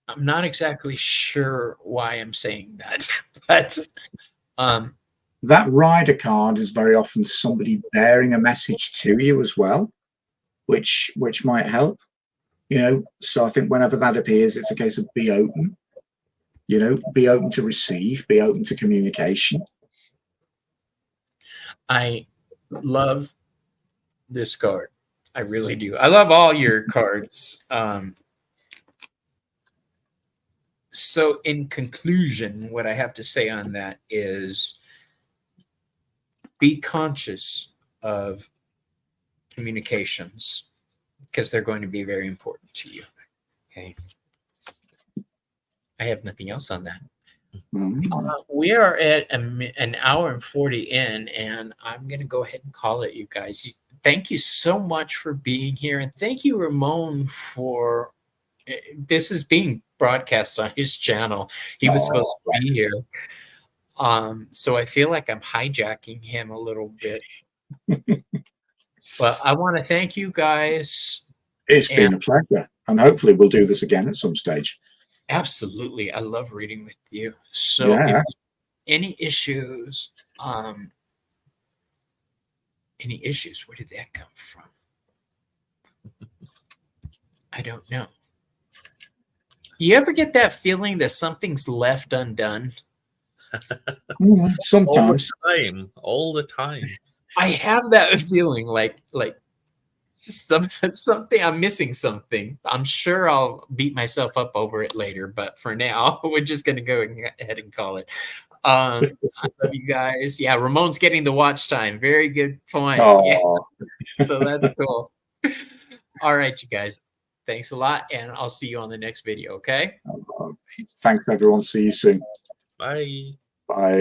I'm not exactly sure why I'm saying that, but that rider card is very often somebody bearing a message to you as well, which might help. You know, so I think whenever that appears, it's a case of be open. You know, be open to receive, be open to communication. I love this card. I really do. I love all your cards. So in conclusion, what I have to say on that is be conscious of communications, because they're going to be very important to you. Okay. I have nothing else on that. We are at an hour and 40 in, and I'm going to go ahead and call it, you guys. Thank you so much for being here. And thank you, Ramon, for this is being broadcast on his channel. He was supposed to be here. So I feel like I'm hijacking him a little bit. But I want to thank you guys. It's been a pleasure. And hopefully we'll do this again at some stage. Absolutely. I love reading with you. So if any issues, where did that come from? I don't know. You ever get that feeling that something's left undone? Sometimes. All the time. I have that feeling like something, I'm missing something. I'm sure I'll beat myself up over it later, but for now, we're just going to go ahead and call it. I love you guys. Yeah, Ramon's getting the watch time. Very good point. Yeah. So that's cool. All right, you guys. Thanks a lot, and I'll see you on the next video, okay? Thanks, everyone. See you soon. Bye. Bye.